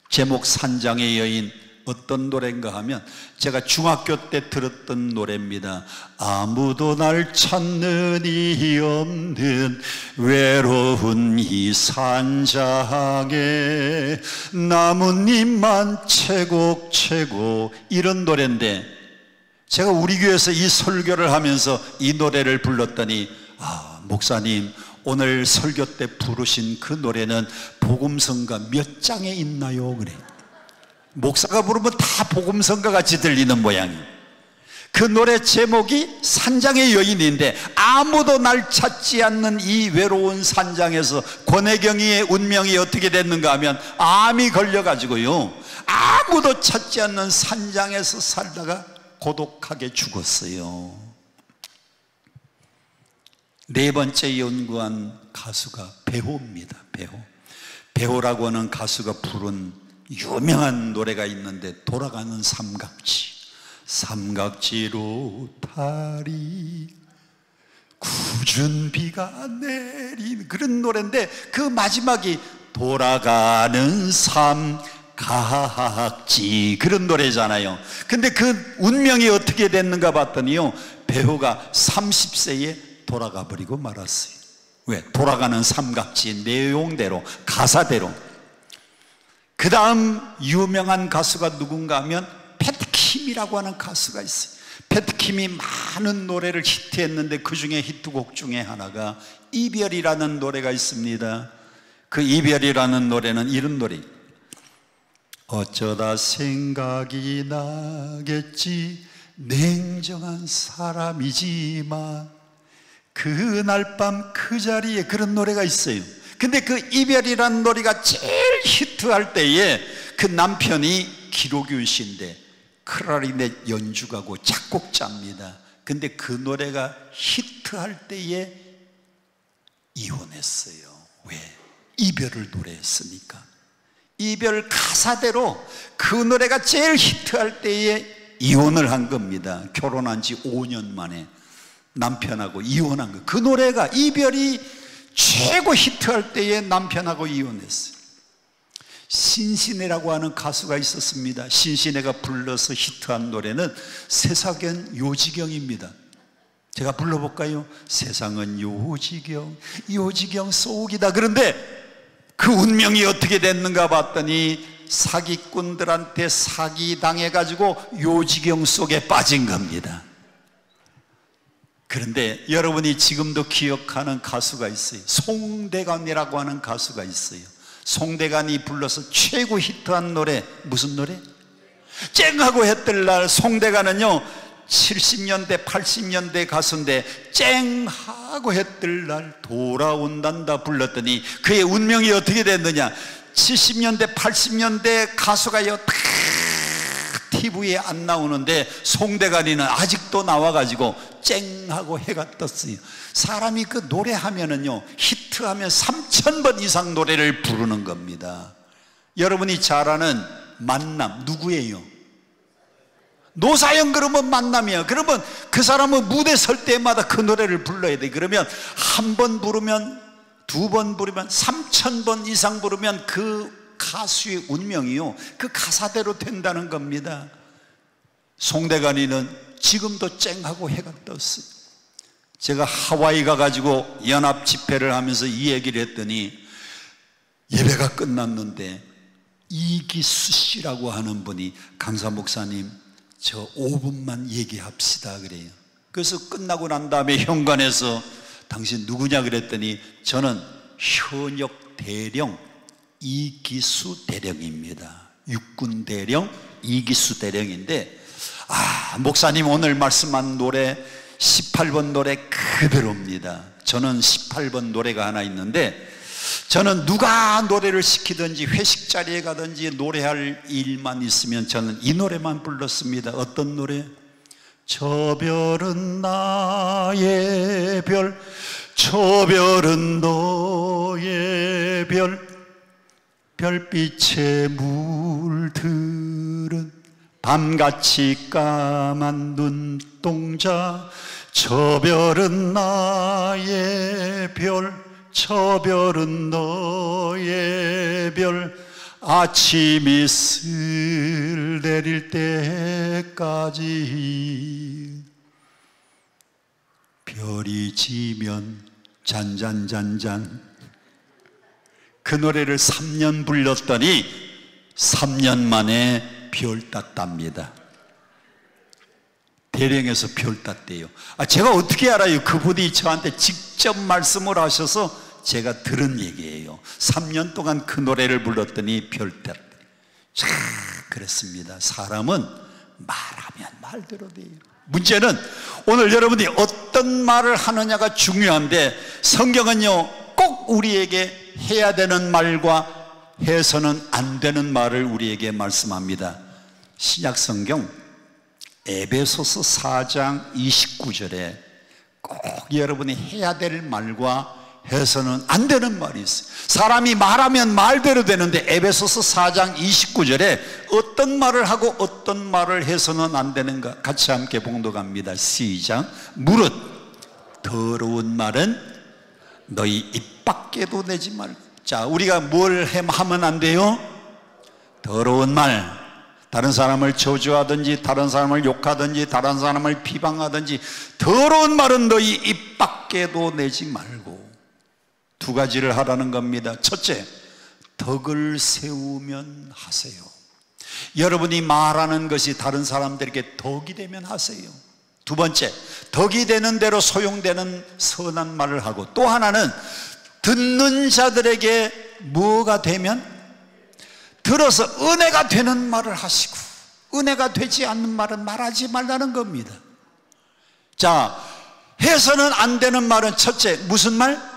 제목 산장의 여인, 어떤 노래인가 하면 제가 중학교 때 들었던 노래입니다. 아무도 날 찾는 이 없는 외로운 이 산장에 나뭇잎만 채곡채곡, 이런 노래인데 제가 우리 교회에서 이 설교를 하면서 이 노래를 불렀더니, 목사님 오늘 설교 때 부르신 그 노래는 복음성가 몇 장에 있나요? 그래. 목사가 부르면 다 복음성가 같이 들리는 모양이에요. 그 노래 제목이 산장의 여인인데, 아무도 날 찾지 않는 이 외로운 산장에서 권혜경이의 운명이 어떻게 됐는가 하면 암이 걸려가지고요 아무도 찾지 않는 산장에서 살다가 고독하게 죽었어요. 네 번째 연구한 가수가 배호입니다. 배호라고 하는 가수가 부른 유명한 노래가 있는데, 돌아가는 삼각지, 삼각지로 달이 굳은 비가 내린, 그런 노래인데 그 마지막이 돌아가는 삼각지, 그런 노래잖아요. 근데 그 운명이 어떻게 됐는가 봤더니요 배호가 30세에 돌아가 버리고 말았어요. 왜? 돌아가는 삼각지 내용대로, 가사대로. 그 다음 유명한 가수가 누군가 하면 패트킴이라고 하는 가수가 있어요. 패트킴이 많은 노래를 히트했는데 그 중에 히트곡 중에 하나가 이별이라는 노래가 있습니다. 그 이별이라는 노래는 이런 노래. 어쩌다 생각이 나겠지, 냉정한 사람이지만 그날 밤 그 자리에, 그런 노래가 있어요. 근데 그 이별이라는 노래가 제일 히트할 때에 그 남편이 기록윤 씨인데 클라리넷 연주가고 작곡자입니다. 근데 그 노래가 히트할 때에 이혼했어요. 왜? 이별을 노래했으니까. 이별 가사대로 그 노래가 제일 히트할 때에 이혼을 한 겁니다. 결혼한 지 5년 만에 남편하고 이혼한 거예요. 그 노래가, 이별이 최고 히트할 때에 남편하고 이혼했어요. 신신애라고 하는 가수가 있었습니다. 신신애가 불러서 히트한 노래는 세상은 요지경입니다. 제가 불러볼까요? 세상은 요지경, 요지경 속이다. 그런데 그 운명이 어떻게 됐는가 봤더니 사기꾼들한테 사기당해가지고 요지경 속에 빠진 겁니다. 그런데 여러분이 지금도 기억하는 가수가 있어요. 송대관이라고 하는 가수가 있어요. 송대관이 불러서 최고 히트한 노래, 무슨 노래? 쨍하고 했던 날. 송대관은요 70년대 80년대 가수인데 쨍하고 했던 날 돌아온단다 불렀더니 그의 운명이 어떻게 됐느냐. 70년대 80년대 가수가요 다 TV에 안 나오는데 송대관이는 아직도 나와가지고 쨍하고 해가 떴어요. 사람이 그 노래하면은요 히트하면 3000번 이상 노래를 부르는 겁니다. 여러분이 잘 아는 만남 누구예요? 노사연. 그러면 만남이야. 그러면 그 사람은 무대 설 때마다 그 노래를 불러야 돼. 그러면 한 번 부르면, 두 번 부르면, 3000번 이상 부르면 그 가수의 운명이요 그 가사대로 된다는 겁니다. 송대관이는 지금도 쨍하고 해가 떴어요. 제가 하와이 가가지고 연합 집회를 하면서 이 얘기를 했더니 예배가 끝났는데 이기수 씨라고 하는 분이 강사 목사님 저 5분만 얘기합시다 그래요. 그래서 끝나고 난 다음에 현관에서 당신 누구냐 그랬더니 저는 현역 대령 이기수 대령입니다. 육군 대령 이기수 대령인데, 목사님 오늘 말씀한 노래 18번 노래 그대로입니다. 저는 18번 노래가 하나 있는데, 저는 누가 노래를 시키든지 회식 자리에 가든지 노래할 일만 있으면 저는 이 노래만 불렀습니다. 어떤 노래? 저 별은 나의 별, 저 별은 너의 별, 별빛에 물들은 밤같이 까만 눈동자, 저 별은 나의 별, 저 별은 너의 별, 아침이 슬 내릴 때까지 별이 지면 잔잔잔잔. 그 노래를 3년 불렀더니 3년 만에 별 땄답니다. 대령에서 별 땄대요. 제가 어떻게 알아요? 그분이 저한테 직접 말씀을 하셔서 제가 들은 얘기예요. 3년 동안 그 노래를 불렀더니 별 땄대요. 자, 그렇습니다. 사람은 말하면 말대로 돼요. 문제는 오늘 여러분이 어떤 말을 하느냐가 중요한데, 성경은요 꼭 우리에게 해야 되는 말과 해서는 안 되는 말을 우리에게 말씀합니다. 신약성경 에베소서 4장 29절에 꼭 여러분이 해야 될 말과 해서는 안 되는 말이 있어요. 사람이 말하면 말대로 되는데 에베소서 4장 29절에 어떤 말을 하고 어떤 말을 해서는 안 되는가, 같이 함께 봉독합니다. 시작. 무릇 더러운 말은 너희 입 밖에도 내지 말고. 자, 우리가 뭘 하면 안 돼요? 더러운 말, 다른 사람을 저주하든지 다른 사람을 욕하든지 다른 사람을 비방하든지 더러운 말은 너희 입 밖에도 내지 말고. 두 가지를 하라는 겁니다. 첫째, 덕을 세우면 하세요. 여러분이 말하는 것이 다른 사람들에게 덕이 되면 하세요. 두 번째, 덕이 되는 대로 소용되는 선한 말을 하고, 또 하나는 듣는 자들에게 뭐가 되면 들어서 은혜가 되는 말을 하시고, 은혜가 되지 않는 말은 말하지 말라는 겁니다. 자, 해서는 안 되는 말은 첫째, 무슨 말?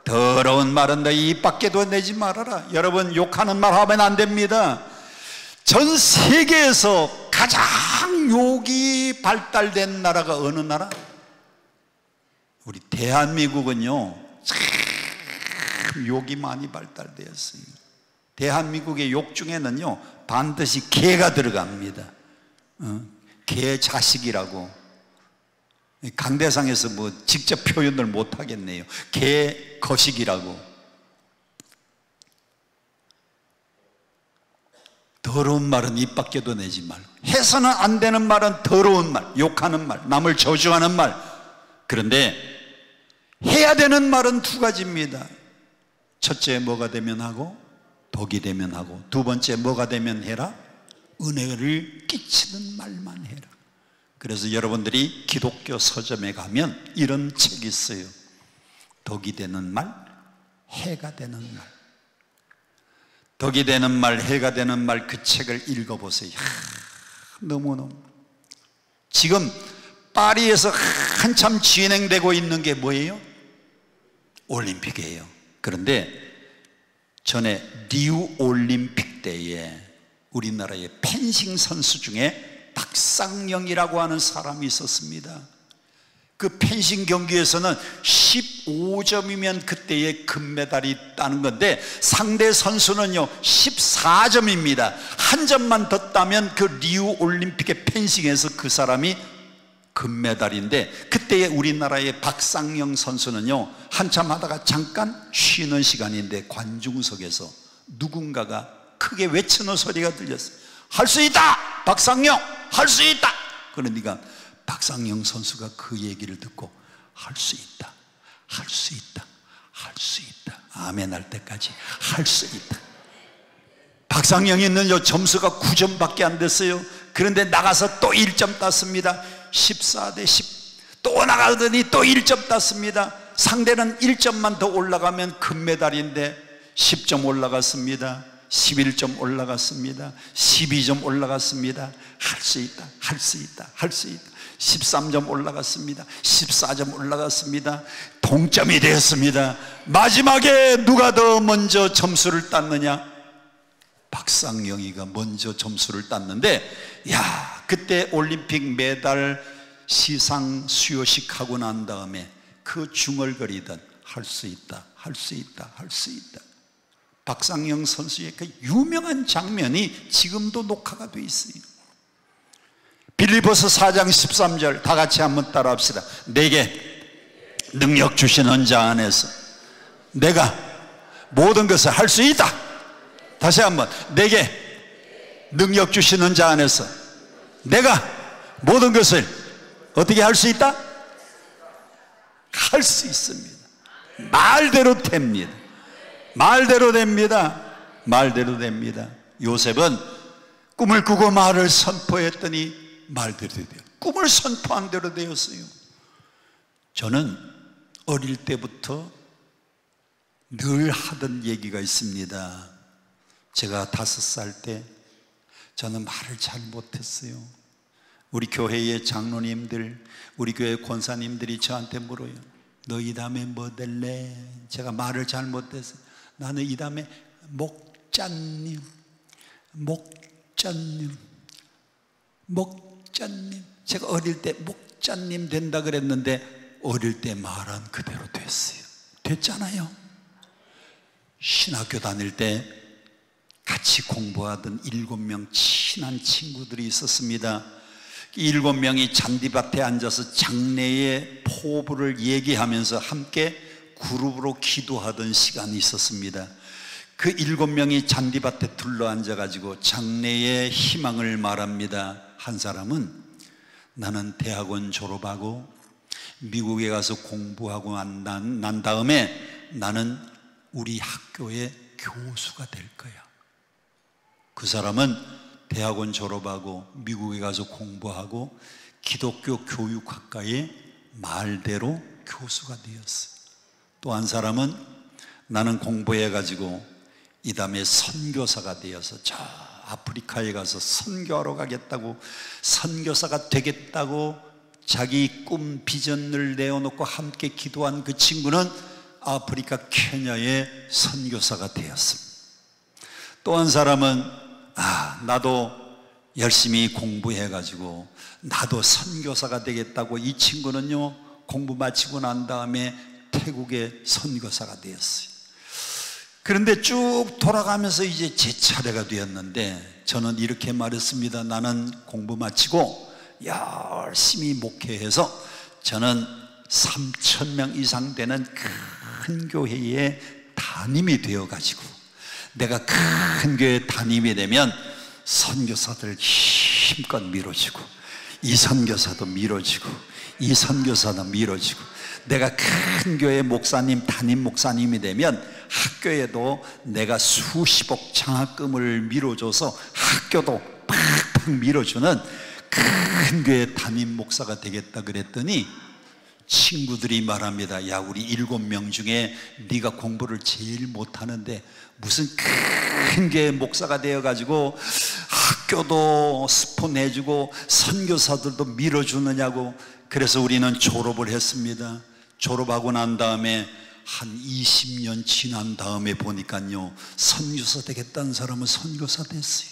더러운 말은 내 입 밖에도 내지 말아라. 여러분, 욕하는 말 하면 안 됩니다. 전 세계에서 가장 욕이 발달된 나라가 어느 나라? 우리 대한민국은요, 참 욕이 많이 발달되었습니다. 대한민국의 욕 중에는요, 반드시 개가 들어갑니다. 개 자식이라고. 강대상에서 뭐 직접 표현을 못 하겠네요. 개 거식이라고. 더러운 말은 입 밖에도 내지 말고, 해서는 안 되는 말은 더러운 말, 욕하는 말, 남을 저주하는 말. 그런데 해야 되는 말은 두 가지입니다. 첫째, 뭐가 되면 하고, 덕이 되면 하고, 두 번째, 뭐가 되면 해라? 은혜를 끼치는 말만 해라. 그래서 여러분들이 기독교 서점에 가면 이런 책이 있어요. 덕이 되는 말, 해가 되는 말. 덕이 되는 말, 해가 되는 말, 그 책을 읽어보세요. 너무너무. 지금 파리에서 한참 진행되고 있는 게 뭐예요? 올림픽이에요. 그런데 전에 리우 올림픽 때에 우리나라의 펜싱 선수 중에 박상영이라고 하는 사람이 있었습니다. 그 펜싱 경기에서는 15점이면 그때의 금메달이 따는 건데, 상대 선수는요 14점입니다. 한 점만 더 따면 그 리우 올림픽의 펜싱에서 그 사람이 금메달인데, 그때의 우리나라의 박상영 선수는요 한참 하다가 잠깐 쉬는 시간인데 관중석에서 누군가가 크게 외치는 소리가 들렸어요. 할 수 있다! 박상영! 할 수 있다! 그러니까 박상영 선수가 그 얘기를 듣고 할 수 있다, 할 수 있다, 할 수 있다, 아멘 할 때까지 할 수 있다. 박상영이는 점수가 9점밖에 안 됐어요. 그런데 나가서 또 1점 땄습니다. 14대 10. 또 나가더니 또 1점 땄습니다. 상대는 1점만 더 올라가면 금메달인데 10점 올라갔습니다. 11점 올라갔습니다. 12점 올라갔습니다. 할 수 있다, 할 수 있다, 할 수 있다. 13점 올라갔습니다. 14점 올라갔습니다. 동점이 되었습니다. 마지막에 누가 더 먼저 점수를 땄느냐? 박상영이가 먼저 점수를 땄는데, 야, 그때 올림픽 메달 시상 수여식 하고 난 다음에 그 중얼거리던 할 수 있다, 할 수 있다, 할 수 있다. 박상영 선수의 그 유명한 장면이 지금도 녹화가 되어 있어요. 빌립보서 4장 13절 다 같이 한번 따라합시다. 내게 능력 주시는 자 안에서 내가 모든 것을 할 수 있다. 다시 한번, 내게 능력 주시는 자 안에서 내가 모든 것을 어떻게 할 수 있다? 할 수 있습니다. 말대로 됩니다. 말대로 됩니다. 말대로 됩니다. 요셉은 꿈을 꾸고 말을 선포했더니 말대로 돼요. 꿈을 선포한 대로 되었어요. 저는 어릴 때부터 늘 하던 얘기가 있습니다. 제가 5살 때 저는 말을 잘 못했어요. 우리 교회의 장로님들, 우리 교회 권사님들이 저한테 물어요. 너 이 다음에 뭐 될래? 제가 말을 잘 못해서 나는 이 다음에 목자님, 목자님, 목자님. 제가 어릴 때 목자님 된다 그랬는데 어릴 때 말한 그대로 됐어요. 됐잖아요. 신학교 다닐 때 같이 공부하던 7명 친한 친구들이 있었습니다. 7명이 잔디밭에 앉아서 장래의 포부를 얘기하면서 함께 그룹으로 기도하던 시간이 있었습니다. 그 7명이 잔디밭에 둘러앉아가지고 장래의 희망을 말합니다. 한 사람은 나는 대학원 졸업하고 미국에 가서 공부하고 난 다음에 나는 우리 학교의 교수가 될 거야. 그 사람은 대학원 졸업하고 미국에 가서 공부하고 기독교 교육학과의 말대로 교수가 되었어요. 또 한 사람은 나는 공부해가지고 이 다음에 선교사가 되어서 저 아프리카에 가서 선교하러 가겠다고, 선교사가 되겠다고 자기 꿈 비전을 내어놓고 함께 기도한 그 친구는 아프리카 케냐의 선교사가 되었습니다. 또 한 사람은 나도 열심히 공부해가지고 나도 선교사가 되겠다고, 이 친구는요 공부 마치고 난 다음에 태국의 선교사가 되었어요. 그런데 쭉 돌아가면서 이제 제 차례가 되었는데 저는 이렇게 말했습니다. 나는 공부 마치고 열심히 목회해서 저는 3,000명 이상 되는 큰 교회의 담임이 되어가지고 내가 큰 교회 담임이 되면 선교사들 힘껏 밀어주고, 이 선교사도 밀어주고, 이 선교사도 밀어주고, 내가 큰 교회 목사님, 담임 목사님이 되면 학교에도 내가 수십억 장학금을 밀어줘서 학교도 팍팍 밀어주는 큰 교회 담임 목사가 되겠다 그랬더니 친구들이 말합니다. 야, 우리 7명 중에 네가 공부를 제일 못하는데 무슨 큰 교회 목사가 되어가지고 학교도 스폰해주고 선교사들도 밀어주느냐고. 그래서 우리는 졸업을 했습니다. 졸업하고 난 다음에 한 20년 지난 다음에 보니까요, 선교사 되겠다는 사람은 선교사 됐어요.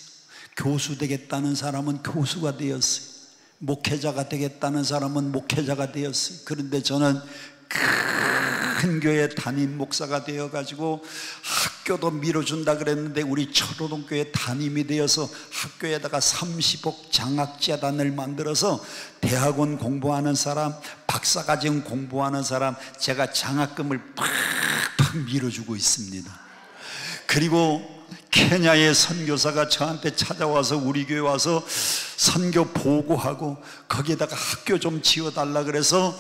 교수 되겠다는 사람은 교수가 되었어요. 목회자가 되겠다는 사람은 목회자가 되었어요. 그런데 저는 큰 교회 담임 목사가 되어가지고 학교도 밀어준다 그랬는데 우리 철호동교회 담임이 되어서 학교에다가 30억 장학재단을 만들어서 대학원 공부하는 사람, 박사과정 공부하는 사람 제가 장학금을 팍팍 밀어주고 있습니다. 그리고 케냐의 선교사가 저한테 찾아와서 우리 교회 와서 선교 보고하고 거기에다가 학교 좀 지어달라 그래서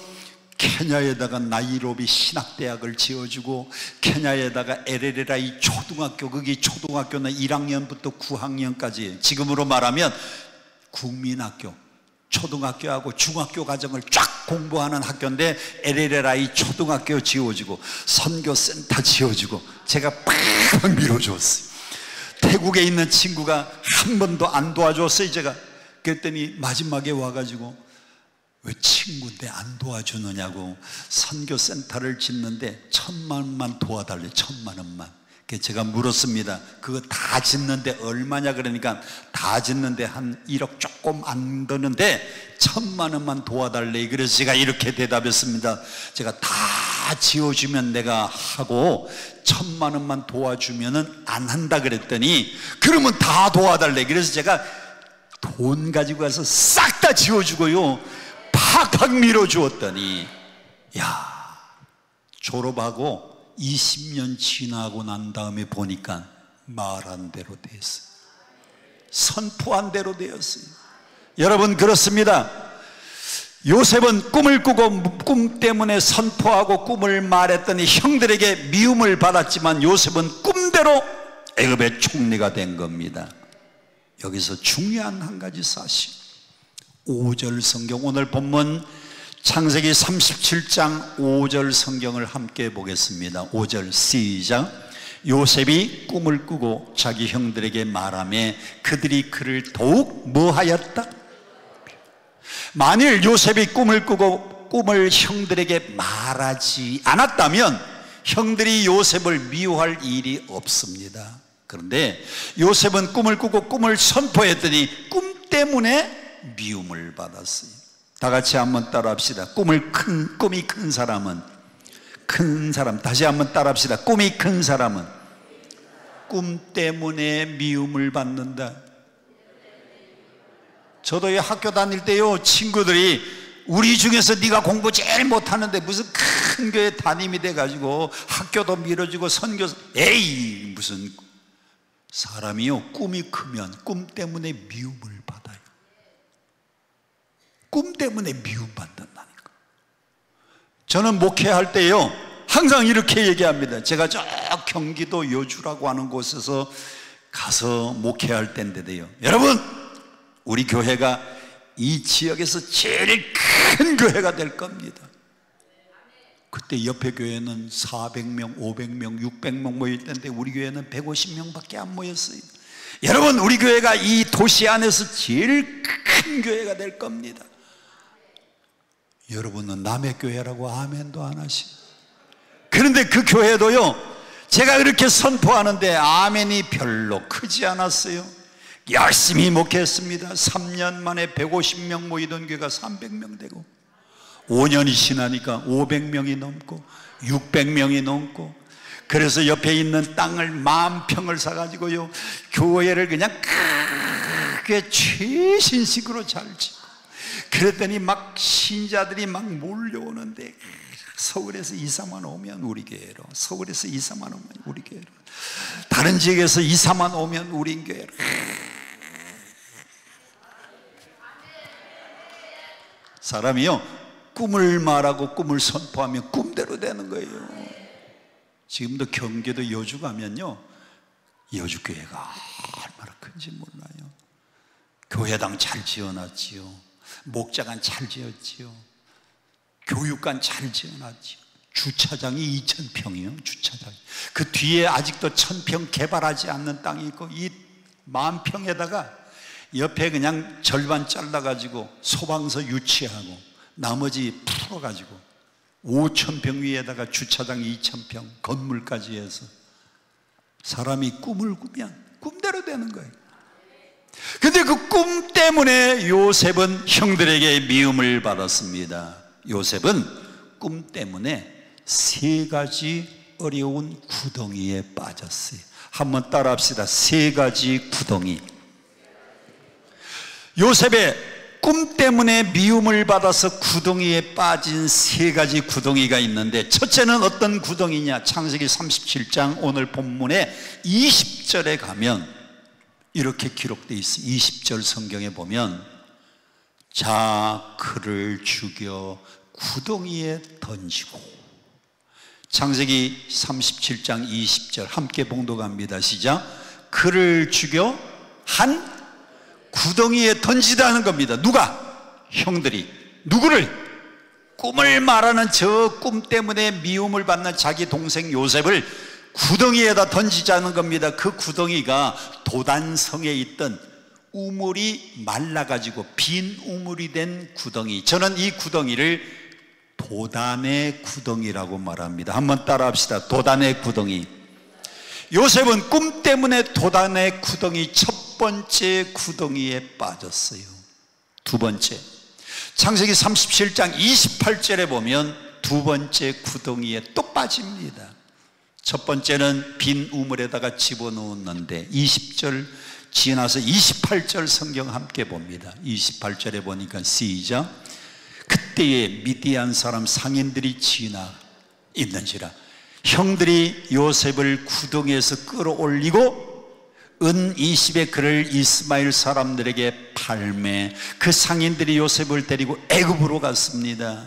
케냐에다가 나이로비 신학대학을 지어주고 케냐에다가 LLI 초등학교, 거기 초등학교는 1학년부터 9학년까지 지금으로 말하면 국민학교, 초등학교하고 중학교 과정을 쫙 공부하는 학교인데 LLI 초등학교 지어주고 선교센터 지어주고 제가 팍 밀어줬어요. 태국에 있는 친구가 한 번도 안 도와줬어요. 제가 그랬더니 마지막에 와가지고 왜 친구인데 안 도와주느냐고, 선교센터를 짓는데 1,000만 원만 도와달래. 1,000만 원만. 그래서 제가 물었습니다. 그거 다 짓는데 얼마냐 그러니까 다 짓는데 한 1억 조금 안 드는데 1,000만 원만 도와달래. 그래서 제가 이렇게 대답했습니다. 제가 다 지어주면 내가 하고 1,000만 원만 도와주면은 안 한다 그랬더니 그러면 다 도와달래. 그래서 제가 돈 가지고 가서 싹 다 지어주고요 팍팍 밀어주었더니 졸업하고 20년 지나고 난 다음에 보니까 말한 대로 됐어요. 선포한 대로 되었어요. 여러분 그렇습니다. 요셉은 꿈을 꾸고 꿈 때문에 선포하고 꿈을 말했더니 형들에게 미움을 받았지만 요셉은 꿈대로 애굽의 총리가 된 겁니다. 여기서 중요한 한 가지 사실, 5절 성경, 오늘 본문 창세기 37장 5절 성경을 함께 보겠습니다. 5절 시작. 요셉이 꿈을 꾸고 자기 형들에게 말하며 그들이 그를 더욱 뭐하였다? 만일 요셉이 꿈을 꾸고 꿈을 형들에게 말하지 않았다면 형들이 요셉을 미워할 일이 없습니다. 그런데 요셉은 꿈을 꾸고 꿈을 선포했더니 꿈 때문에 미움을 받았어요. 다 같이 한번 따라합시다. 꿈이 큰 사람은, 큰 사람, 다시 한번 따라합시다. 꿈이 큰 사람은 꿈 때문에 미움을 받는다. 저도 학교 다닐 때요 친구들이 우리 중에서 네가 공부 제일 못하는데 무슨 큰 교회 담임이 돼가지고 학교도 밀어주고 선교사, 에이 무슨, 사람이요 꿈이 크면 꿈 때문에 미움을 받아요. 꿈 때문에 미움받는다니까. 저는 목회할 때요 항상 이렇게 얘기합니다. 제가 저 경기도 요주라고 하는 곳에서 가서 목회할 때인데요, 여러분, 우리 교회가 이 지역에서 제일 큰 교회가 될 겁니다. 그때 옆에 교회는 400명, 500명, 600명 모였던데 우리 교회는 150명밖에 안 모였어요. 여러분, 우리 교회가 이 도시 안에서 제일 큰 교회가 될 겁니다. 여러분은 남의 교회라고 아멘도 안 하시고, 그런데 그 교회도요, 제가 그렇게 선포하는데 아멘이 별로 크지 않았어요. 열심히 목회했습니다. 3년 만에 150명 모이던 교회가 300명 되고, 5년이 지나니까 500명이 넘고 600명이 넘고, 그래서 옆에 있는 땅을 10,000평을 사가지고요, 교회를 그냥 크게 최신식으로 잘 짓고, 그랬더니 막 신자들이 막 몰려오는데, 서울에서 2, 3만 오면 우리 교회로, 서울에서 2, 3만 오면 우리 교회로, 다른 지역에서 2, 3만 오면 우리 교회로. 사람이요, 꿈을 말하고 꿈을 선포하면 꿈대로 되는 거예요. 지금도 경기도 여주 가면요, 여주 교회가 얼마나 큰지 몰라요. 교회당 잘 지어놨지요, 목자관 잘 지었지요, 교육관 잘 지어놨지요. 주차장이 2,000평이요, 주차장. 그 뒤에 아직도 1,000평 개발하지 않는 땅이 있고, 이 10,000평에다가 옆에 그냥 절반 잘라가지고 소방서 유치하고 나머지 풀어가지고 5,000평 위에다가 주차장 2,000평 건물까지 해서, 사람이 꿈을 꾸면 꿈대로 되는 거예요. 근데 그 꿈 때문에 요셉은 형들에게 미움을 받았습니다. 요셉은 꿈 때문에 3가지 어려운 구덩이에 빠졌어요. 한번 따라 합시다. 3가지 구덩이. 요셉의 꿈 때문에 미움을 받아서 구덩이에 빠진 3가지 구덩이가 있는데, 첫째는 어떤 구덩이냐? 창세기 37장 오늘 본문에 20절에 가면 이렇게 기록되어 있어요. 20절 성경에 보면, 자 그를 죽여 구덩이에 던지고. 창세기 37장 20절 함께 봉독합니다. 시작. 그를 죽여 한 구덩이에 던지다는 겁니다. 누가? 형들이. 누구를? 꿈을 말하는 저 꿈 때문에 미움을 받는 자기 동생 요셉을 구덩이에다 던지자는 겁니다. 그 구덩이가 도단성에 있던 우물이 말라가지고 빈 우물이 된 구덩이. 저는 이 구덩이를 도단의 구덩이라고 말합니다. 한번 따라 합시다. 도단의 구덩이. 요셉은 꿈 때문에 도단의 구덩이, 첫 번째 구덩이에 빠졌어요. 두 번째, 창세기 37장 28절에 보면 두 번째 구덩이에 또 빠집니다. 첫 번째는 빈 우물에다가 집어넣었는데 20절 지나서 28절 성경 함께 봅니다. 28절에 보니까 시작. 그때에 미디안 사람 상인들이 지나 있는지라 형들이 요셉을 구덩이에서 끌어올리고 은 20의 그를 이스마엘 사람들에게 팔매 그 상인들이 요셉을 데리고 애굽으로 갔습니다.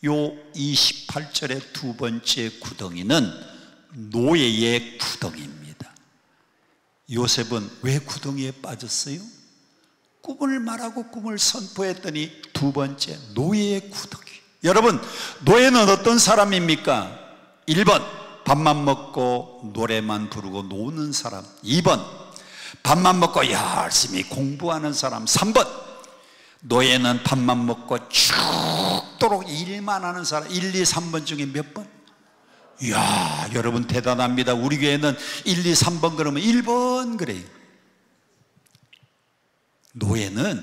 요 28절의 두 번째 구덩이는 노예의 구덩이입니다. 요셉은 왜 구덩이에 빠졌어요? 꿈을 말하고 꿈을 선포했더니 두 번째, 노예의 구덩이. 여러분, 노예는 어떤 사람입니까? 1번, 밥만 먹고 노래만 부르고 노는 사람. 2번, 밥만 먹고 열심히 공부하는 사람. 3번, 노예는 밥만 먹고 죽도록 일만 하는 사람. 1, 2, 3번 중에 몇 번? 이야, 여러분 대단합니다. 우리 교회는 1, 2, 3번 그러면 1번 그래요. 노예는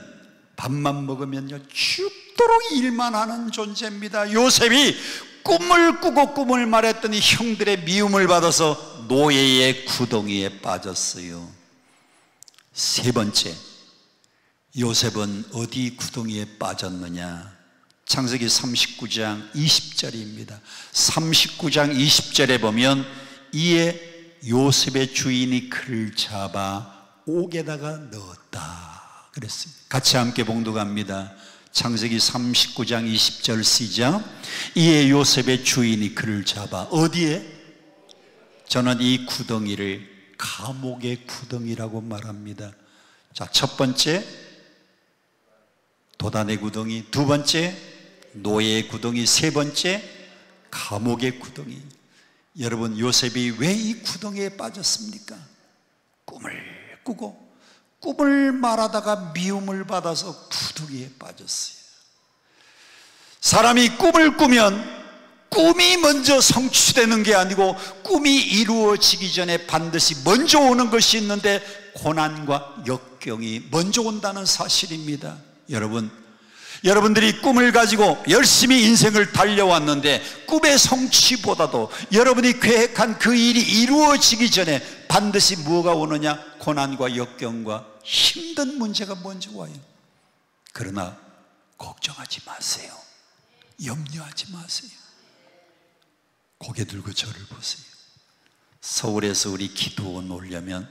밥만 먹으면요 죽도록 일만 하는 존재입니다. 요셉이 꿈을 꾸고 꿈을 말했더니 형들의 미움을 받아서 노예의 구덩이에 빠졌어요. 세 번째, 요셉은 어디 구덩이에 빠졌느냐? 창세기 39장 20절입니다. 39장 20절에 보면 이에 요셉의 주인이 그를 잡아 옥에다가 넣었다 그랬습니다. 같이 함께 봉독합니다. 창세기 39장 20절 시작. 이에 요셉의 주인이 그를 잡아 어디에? 저는 이 구덩이를 감옥의 구덩이라고 말합니다. 자, 첫 번째 도단의 구덩이, 두 번째 노예의 구덩이, 세 번째 감옥의 구덩이. 여러분, 요셉이 왜 이 구덩이에 빠졌습니까? 꿈을 꾸고 꿈을 말하다가 미움을 받아서 구덩이에 빠졌어요. 사람이 꿈을 꾸면 꿈이 먼저 성취되는 게 아니고 꿈이 이루어지기 전에 반드시 먼저 오는 것이 있는데 고난과 역경이 먼저 온다는 사실입니다. 여러분들이 꿈을 가지고 열심히 인생을 달려왔는데 꿈의 성취보다도 여러분이 계획한 그 일이 이루어지기 전에 반드시 뭐가 오느냐? 고난과 역경과 힘든 문제가 먼저 와요. 그러나 걱정하지 마세요. 염려하지 마세요. 고개 들고 저를 보세요. 서울에서 우리 기도원 오려면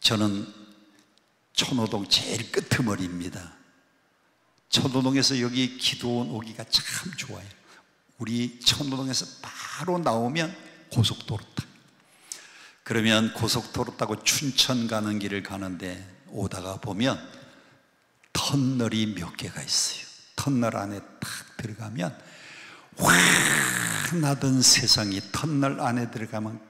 저는 천호동 제일 끄트머리입니다. 천호동에서 여기 기도원 오기가 참 좋아요. 우리 천호동에서 바로 나오면 고속도로 타요. 그러면 고속도로 타고 춘천 가는 길을 가는데 오다가 보면 터널이 몇 개가 있어요. 터널 안에 딱 들어가면 환하던 세상이 터널 안에 들어가면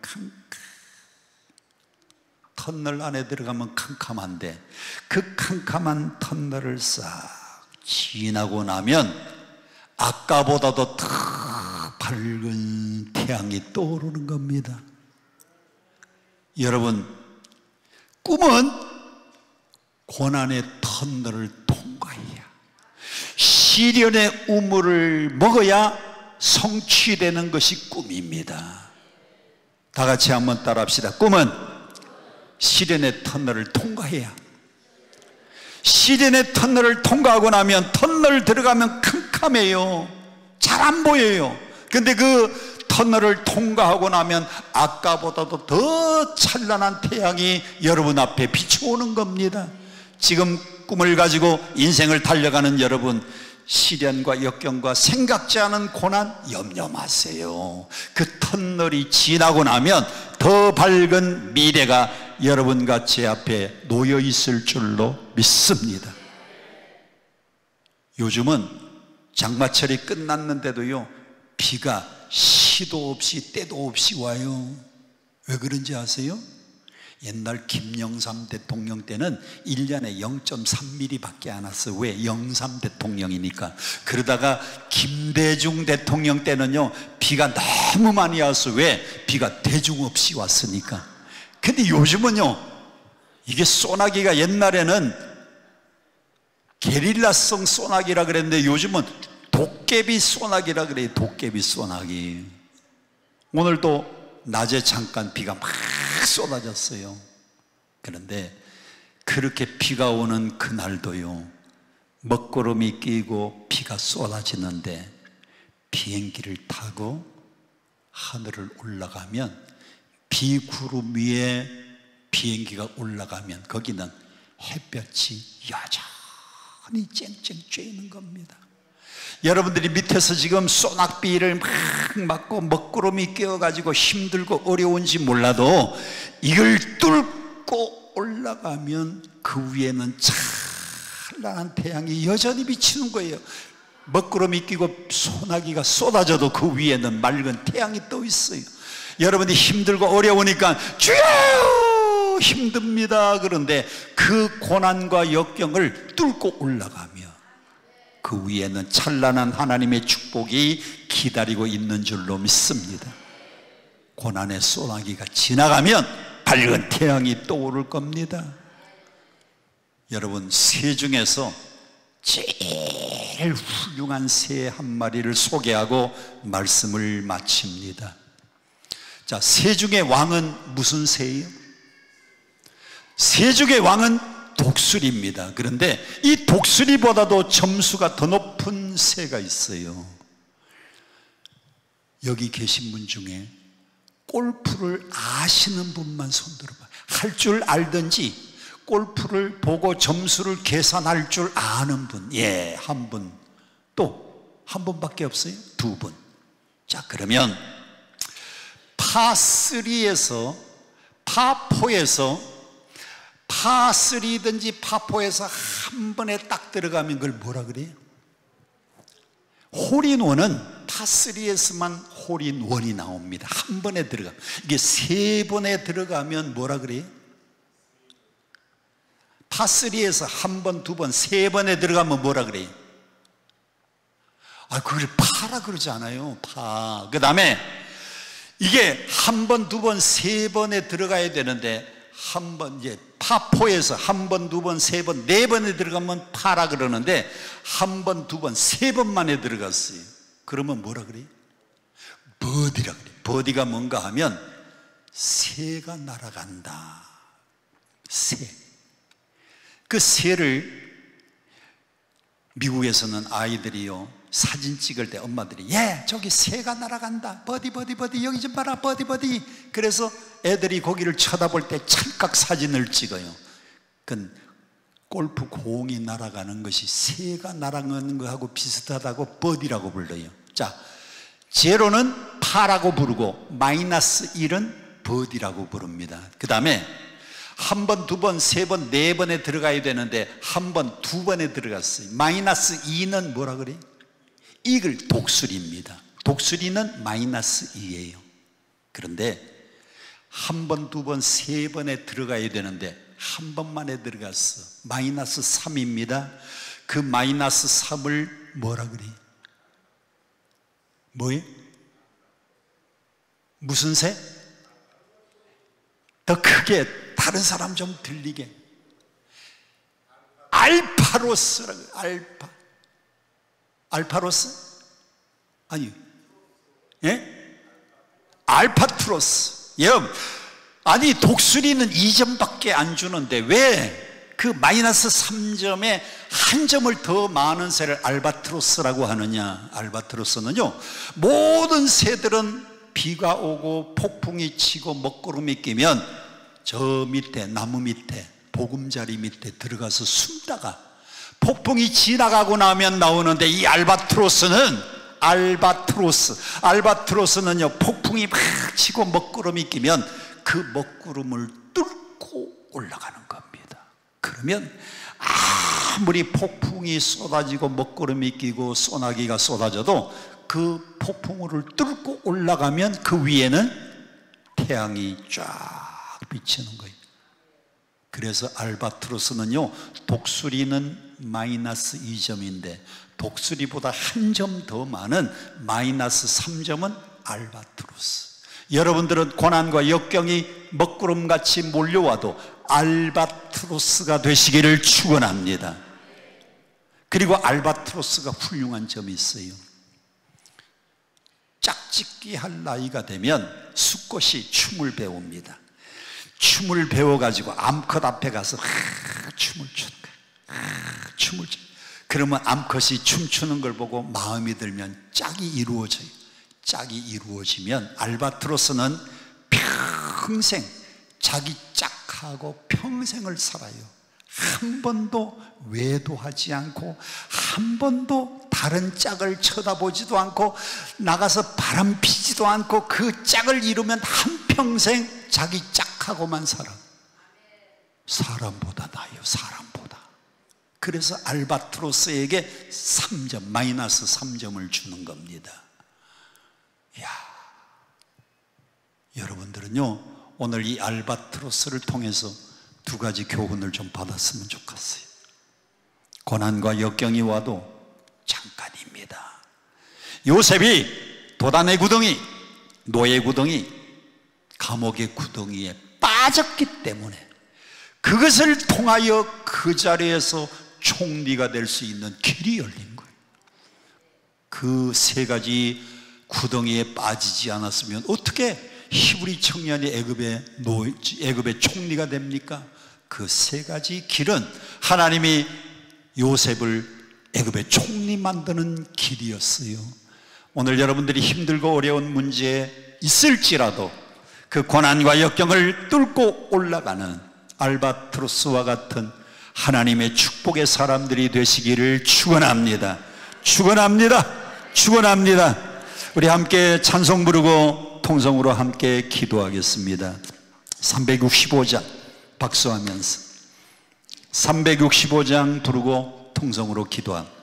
캄캄한데 그 캄캄한 터널을 싹 지나고 나면 아까보다도 더 밝은 태양이 떠오르는 겁니다. 여러분, 꿈은 고난의 터널을 통과해야, 시련의 우물을 먹어야 성취되는 것이 꿈입니다. 다 같이 한번 따라합시다. 꿈은 시련의 터널을 통과해야. 시련의 터널을 통과하고 나면 터널 들어가면 캄캄해요. 잘 안 보여요. 근데 그 터널을 통과하고 나면 아까보다도 더 찬란한 태양이 여러분 앞에 비춰오는 겁니다. 지금 꿈을 가지고 인생을 달려가는 여러분, 시련과 역경과 생각지 않은 고난 염려 마세요. 그 터널이 지나고 나면 더 밝은 미래가 여러분과 제 앞에 놓여 있을 줄로 믿습니다. 요즘은 장마철이 끝났는데도요, 비가 시도 없이 때도 없이 와요. 왜 그런지 아세요? 옛날 김영삼 대통령 때는 1년에 0.3mm 밖에 안 왔어요. 왜? 영삼 대통령이니까. 그러다가 김대중 대통령 때는요, 비가 너무 많이 와서 왜? 비가 대중 없이 왔으니까. 근데 요즘은요, 이게 소나기가 옛날에는 게릴라성 소나기라 그랬는데 요즘은 도깨비 소나기라 그래요. 도깨비 소나기. 오늘도 낮에 잠깐 비가 막 쏟아졌어요. 그런데 그렇게 비가 오는 그날도요, 먹구름이 끼고 비가 쏟아지는데 비행기를 타고 하늘을 올라가면, 비구름 위에 비행기가 올라가면 거기는 햇볕이 여전히 쨍쨍 쬐는 겁니다. 여러분들이 밑에서 지금 소낙비를 막 맞고 먹구름이 끼어가지고 힘들고 어려운지 몰라도 이걸 뚫고 올라가면 그 위에는 찬란한 태양이 여전히 비치는 거예요. 먹구름이 끼고 소나기가 쏟아져도 그 위에는 맑은 태양이 떠 있어요. 여러분이 힘들고 어려우니까 주여 힘듭니다. 그런데 그 고난과 역경을 뚫고 올라가며 그 위에는 찬란한 하나님의 축복이 기다리고 있는 줄로 믿습니다. 고난의 소나기가 지나가면 밝은 태양이 떠오를 겁니다. 여러분, 새 중에서 제일 훌륭한 새 한 마리를 소개하고 말씀을 마칩니다. 자, 새 중의 왕은 무슨 새예요? 새 중의 왕은 독수리입니다. 그런데 이 독수리보다도 점수가 더 높은 새가 있어요. 여기 계신 분 중에 골프를 아시는 분만 손 들어봐요. 할 줄 알든지 골프를 보고 점수를 계산할 줄 아는 분, 예, 한 분. 또 한 분밖에 없어요? 두 분. 자, 그러면 파3에서 파4에서 파3든지 파4에서 한 번에 딱 들어가면 그걸 뭐라 그래요? 홀인원은 파3에서만 홀인원이 나옵니다. 한 번에 들어가. 이게 세 번에 들어가면 뭐라 그래요? 파3에서 한 번, 두 번, 세 번에 들어가면 뭐라 그래요? 그걸 파라 그러지 않아요. 파. 그 다음에 이게 한 번, 두 번, 세 번에 들어가야 되는데 한 번, 이제 파4에서 한 번, 두 번, 세 번, 네 번에 들어가면 파라 그러는데 한 번, 두 번, 세 번 만에 들어갔어요. 그러면 뭐라 그래요? 버디라 그래요. 버디가 뭔가 하면 새가 날아간다. 새. 그 새를 미국에서는 아이들이요, 사진 찍을 때 엄마들이 예, 저기 새가 날아간다. 버디 버디 버디 여기 좀 봐라. 버디 버디. 그래서 애들이 거기를 쳐다볼 때 찰칵 사진을 찍어요. 그 골프 공이 날아가는 것이 새가 날아가는 거하고 비슷하다고 버디라고 불러요. 자, 제로는 파라고 부르고 마이너스 1은 버디라고 부릅니다. 그 다음에 한 번, 두 번, 세 번, 네 번에 들어가야 되는데 한 번, 두 번에 들어갔어요. 마이너스 2는 뭐라 그래요? 이글 독수리입니다. 독수리는 마이너스 2예요. 그런데 한 번, 두 번, 세 번에 들어가야 되는데 한 번만에 들어갔어. 마이너스 3입니다. 그 마이너스 3을 뭐라 그래요? 뭐예요? 무슨 새? 더 크게, 다른 사람 좀 들리게. 알파로스라고. 알파. 알파로스? 아니, 예? 알파트로스. 여러분, 아니 독수리는 2점밖에 안 주는데 왜 그 마이너스 3점에 한 점을 더 많은 새를 알바트로스라고 하느냐? 알바트로스는요, 모든 새들은 비가 오고 폭풍이 치고 먹구름이 끼면 저 밑에 나무 밑에 보금자리 밑에 들어가서 숨다가 폭풍이 지나가고 나면 나오는데, 이 알바트로스는요, 폭풍이 막 치고 먹구름이 끼면 그 먹구름을 뚫고 올라가는 겁니다. 그러면 아무리 폭풍이 쏟아지고 먹구름이 끼고 소나기가 쏟아져도 그 폭풍우를 뚫고 올라가면 그 위에는 태양이 쫙 비치는 거예요. 그래서 알바트로스는요, 독수리는 마이너스 2점인데 독수리보다 한 점 더 많은 마이너스 3점은 알바트로스. 여러분들은 고난과 역경이 먹구름같이 몰려와도 알바트로스가 되시기를 축원합니다. 그리고 알바트로스가 훌륭한 점이 있어요. 짝짓기 할 나이가 되면 수컷이 춤을 배웁니다. 춤을 배워가지고 암컷 앞에 가서 춤을 추는 거예요. 춤을 추. 그러면 암컷이 춤추는 걸 보고 마음이 들면 짝이 이루어져요. 짝이 이루어지면 알바트로스는 평생 자기 짝하고 평생을 살아요. 한 번도 외도하지 않고 한 번도 다른 짝을 쳐다보지도 않고 나가서 바람 피지도 않고 그 짝을 이루면 한평생 자기 짝하고만 살아. 사람보다 나아요. 사람보다. 그래서 알바트로스에게 3점, 마이너스 3점을 주는 겁니다. 이야, 여러분들은요, 오늘 이 알바트로스를 통해서 두 가지 교훈을 좀 받았으면 좋겠어요. 고난과 역경이 와도 잠깐입니다. 요셉이 도단의 구덩이, 노예 구덩이, 감옥의 구덩이에 빠졌기 때문에 그것을 통하여 그 자리에서 총리가 될 수 있는 길이 열린 거예요. 그 세 가지 구덩이에 빠지지 않았으면 어떻게 히브리 청년이 애굽의 총리가 됩니까? 그 세 가지 길은 하나님이 요셉을 애굽의 총리 만드는 길이었어요. 오늘 여러분들이 힘들고 어려운 문제에 있을지라도 그 고난과 역경을 뚫고 올라가는 알바트로스와 같은 하나님의 축복의 사람들이 되시기를 축원합니다. 축원합니다. 축원합니다. 우리 함께 찬송 부르고 통성으로 함께 기도하겠습니다. 365장 박수하면서 365장 부르고 통성으로 기도합니다.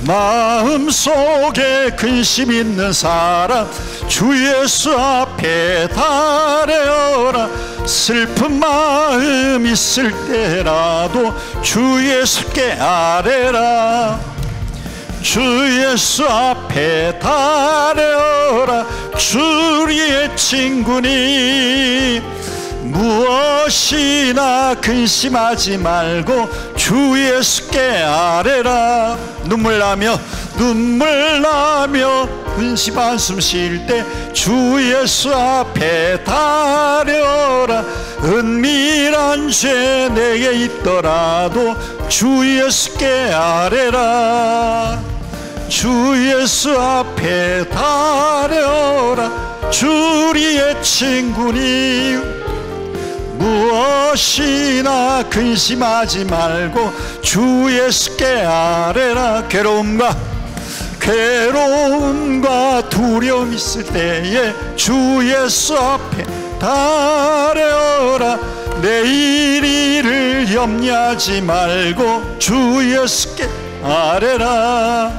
마음속에 근심 있는 사람 주 예수 앞에 달려라. 슬픈 마음 있을 때라도 주 예수께 아뢰라. 주 예수 앞에 달려라. 주의 친구니 무엇이나 근심하지 말고 주 예수께 아뢰라. 눈물 나며 근심 한숨 쉴 때 주 예수 앞에 달려라. 은밀한 죄 내게 있더라도 주 예수께 아뢰라. 주 예수 앞에 달려라. 주의 친구니 무엇이나 근심하지 말고 주 예수께 아뢰라. 괴로움과 두려움 있을 때에 주 예수 앞에 달려라. 내일 일을 염려하지 말고 주 예수께 아뢰라.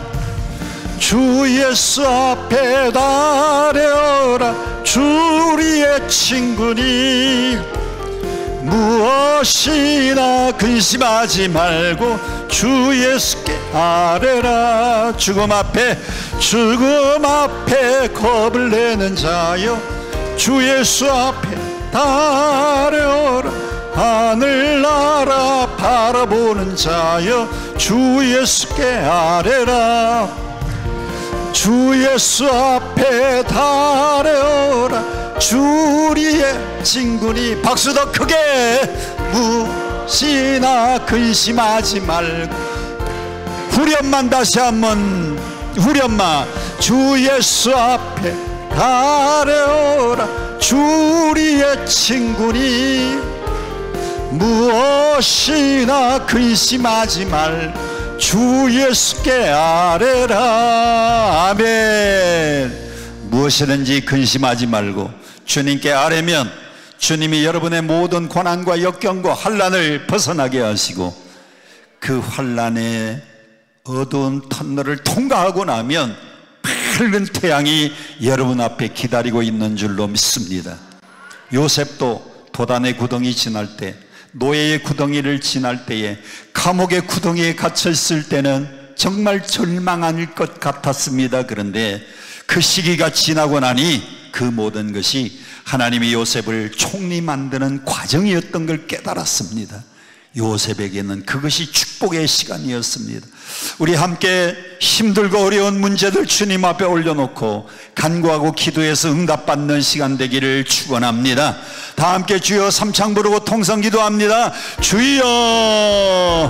주 예수 앞에 달려라. 주의 친구니 무엇이나 근심하지 말고 주 예수께 아뢰라. 죽음 앞에 겁을 내는 자여 주 예수 앞에 달려라. 하늘나라 바라보는 자여 주 예수께 아뢰라. 주 예수 앞에 달려라. 주의 친구니 박수 더 크게 무엇이나 근심하지 말고 후렴만 다시 한번 후렴만 주 예수 앞에 달려라. 주의 친구니 무엇이나 근심하지 말고 주 예수께 아뢰라. 아멘. 무엇이든지 근심하지 말고 주님께 아뢰면 주님이 여러분의 모든 고난과 역경과 환난을 벗어나게 하시고 그 환난의 어두운 터널을 통과하고 나면 밝은 태양이 여러분 앞에 기다리고 있는 줄로 믿습니다. 요셉도 도단의 구덩이 지날 때, 노예의 구덩이를 지날 때에, 감옥의 구덩이에 갇혀 있을 때는 정말 절망할 것 같았습니다. 그런데 그 시기가 지나고 나니 그 모든 것이 하나님이 요셉을 총리 만드는 과정이었던 걸 깨달았습니다. 요셉에게는 그것이 축복의 시간이었습니다. 우리 함께 힘들고 어려운 문제들 주님 앞에 올려놓고 간구하고 기도해서 응답받는 시간 되기를 축원합니다. 다 함께 주여 삼창 부르고 통성 기도합니다. 주여